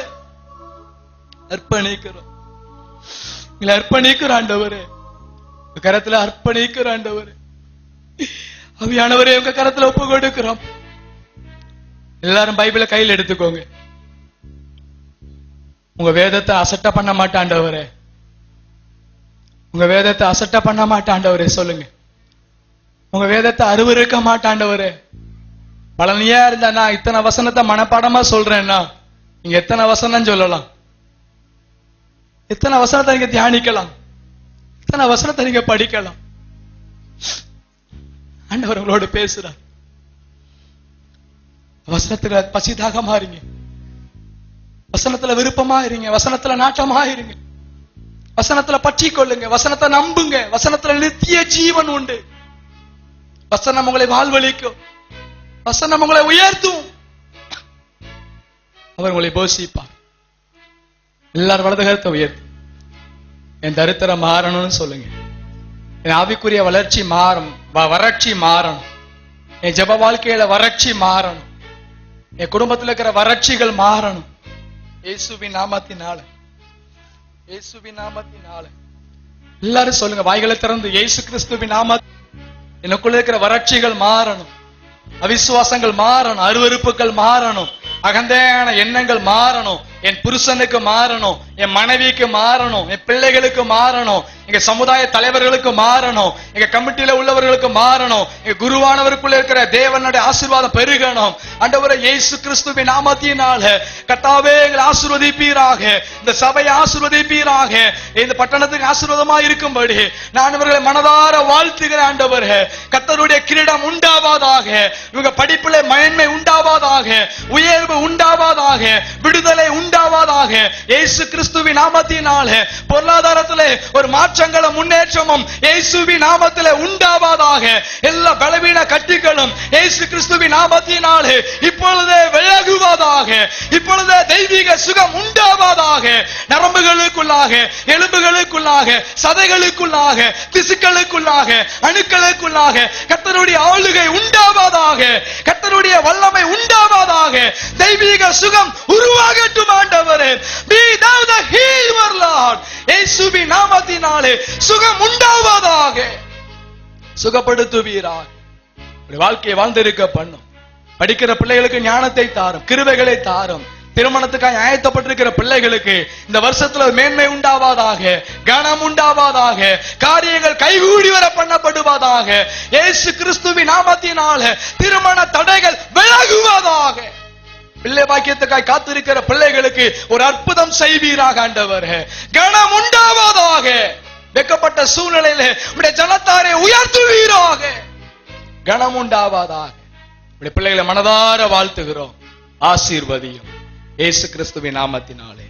அர்ப்பணிக்கிறோம், அர்ப்பணிக்கிறோம் ஆண்டவரே, கரத்துல அர்ப்பணிக்கிறோம் ஆண்டவரே. ஆவியானவரே, உங்க கரத்துல ஒப்பு கொடுக்கிறோம். எல்லாரும் பைபிளை கையில் எடுத்துக்கோங்க. உங்க வேதத்தை அசட்டை பண்ண மாட்டாண்டவரே, உங்க வேதத்தை அசட்டை பண்ண மாட்டாண்டவரே. சொல்லுங்க, உங்க வேதத்தை அருவருக்க மாட்டாண்டவரே. பழனியா இருந்தா நான் இத்தனை வசனத்தை மனப்பாடமா சொல்றேன்னா, நீங்க எத்தனை வசனம் சொல்லலாம், எத்தனை வசனத்தை நீங்க தியானிக்கலாம், எத்தனை வசனத்தை நீங்க படிக்கலாம். ஆண்டவர் உங்களோட பேசுறார். வசனத்துல பசிதாக மாறுங்க, வசனத்துல விருப்பமா இருங்க, வசனத்துல நாட்டமா இருங்க. வசனத்துல பற்றி கொள்ளுங்க, வசனத்தை நம்புங்க. வசனத்துல நித்திய ஜீவன் உண்டு. வசனம் உங்களை வாழ்வழிக்கும், வசனம் உங்களை உயர்த்தும், அவர் உங்களை போஷிப்பார். எல்லாரும் வலது கரத்தை உயர்த்தும். என் தரித்திரம் மாறணும்னு சொல்லுங்க. என் ஆவிக்குரிய வளர்ச்சி மாறும், வறட்சி மாறணும். என் ஜெப வாழ்க்கையில வறட்சி மாறணும். என் குடும்பத்தில் இருக்கிற வறட்சிகள் மாறணும். இயேசுவின் நாமத்தினால, இயேசுவின் நாமத்தினால. எல்லாரும் சொல்லுங்க, வாய்களை திறந்து, இயேசு கிறிஸ்துவின் நாமத்தில் எனக்குள்ள இருக்கிற வறட்சிகள் மாறணும், அவிசுவாசங்கள் மாறணும், அருவருப்புகள் மாறணும், அகந்தையான எண்ணங்கள் மாறணும். என் புருஷனுக்கு மாறணும், என் மனைவிக்கு மாறணும், என் பிள்ளைகளுக்கு மாறணும், எங்க சமுதாய தலைவர்களுக்கு மாறணும், எங்க கமிட்டியில உள்ளவர்களுக்கு மாறணும், எங்க குருவானவருக்குள்ள இருக்கிற தேவனுடைய ஆசீர்வாதம் பெருகணும். ஆண்டவரே, இயேசு கிறிஸ்துவின் நாமத்தினால கர்த்தாவே எங்களை ஆசீர்வதிப்பீராக, இந்த சபையை ஆசீர்வதிப்பீராக, இந்த பட்டணத்துக்கு ஆசீர்வாதமா இருக்கும்படி நான் இவர்களை மனதார வாழ்த்துகிறேன். ஆண்டவரே, கர்த்தருடைய கிரீடம் உண்டாவதாக, இவங்க படிப்பிலே மேன்மை உண்டாவதாக, உயர்வு உண்டாவதாக, விடுதலை உண்டாவதாக. இயேசு கிறிஸ்துவின் நாமத்தினாலே பொருளாதாரத்திலே ஒரு மாற்றங்களும் முன்னேற்றமும் இயேசுவின் நாமத்திலே உண்டாவதாக. எல்லா பலவீன கட்டுகளும் இயேசு கிறிஸ்துவின் நாமத்தினாலே இப்பொழுதே விலகுவதாக. இப்பொழுதே தெய்வீக சுகம் உண்டாவதாக. நரம்புகளுக்குள்ளாக, எலும்புகளுக்குள்ளாக, சதைகளுக்குள்ளாக, திசுக்களுக்குள்ளாக, அணுக்களுக்குள்ளாக கர்த்தருடைய ஆளுகை உண்டாவதாக. கர்த்தருடைய வல்லமை உண்டாவதாக. தெய்வீக சுகம் உருவாகட்டும். ஆண்டவரே, be thou the healer, Lord. இயேசுவின் நாமத்தினாலே சுகம் உண்டாவதாக. சுகப்படுத்துவீராக. வாழ்க்கையை வாழ்ந்திருக்க பண்ணும். படிக்கிற பிள்ளைகளுக்கு ஞானத்தை தாரும், கிருபைகளை தாரும். திருமணத்துக்காக ஆயத்தப்பட்டிருக்கிற பிள்ளைகளுக்கு இந்த வருஷத்துல மேன்மை உண்டாவதாக, கனம் உண்டாவதாக, காரியங்கள் கைகூடி வர பண்ணப்படுவதாக. இயேசு கிறிஸ்துவின் நாமத்தினால திருமண தடைகள் விலகுவதாக. பிள்ளை பாக்கியத்துக்காய் காத்திருக்கிற பிள்ளைகளுக்கு ஒரு அற்புதம் செய்வீராக. ஆண்டவரே, கனம் உண்டாவதாக. வெக்கப்பட்ட சூழ்நிலையில உடைய ஜனத்தாரை உயர்த்துவீராக. கனம் உண்டாவதாக. உடைய பிள்ளைகளை மனதார வாழ்த்துகிறோம். ஆசீர்வதியும் இயேசு கிறிஸ்துவின் நாமத்தினாலே.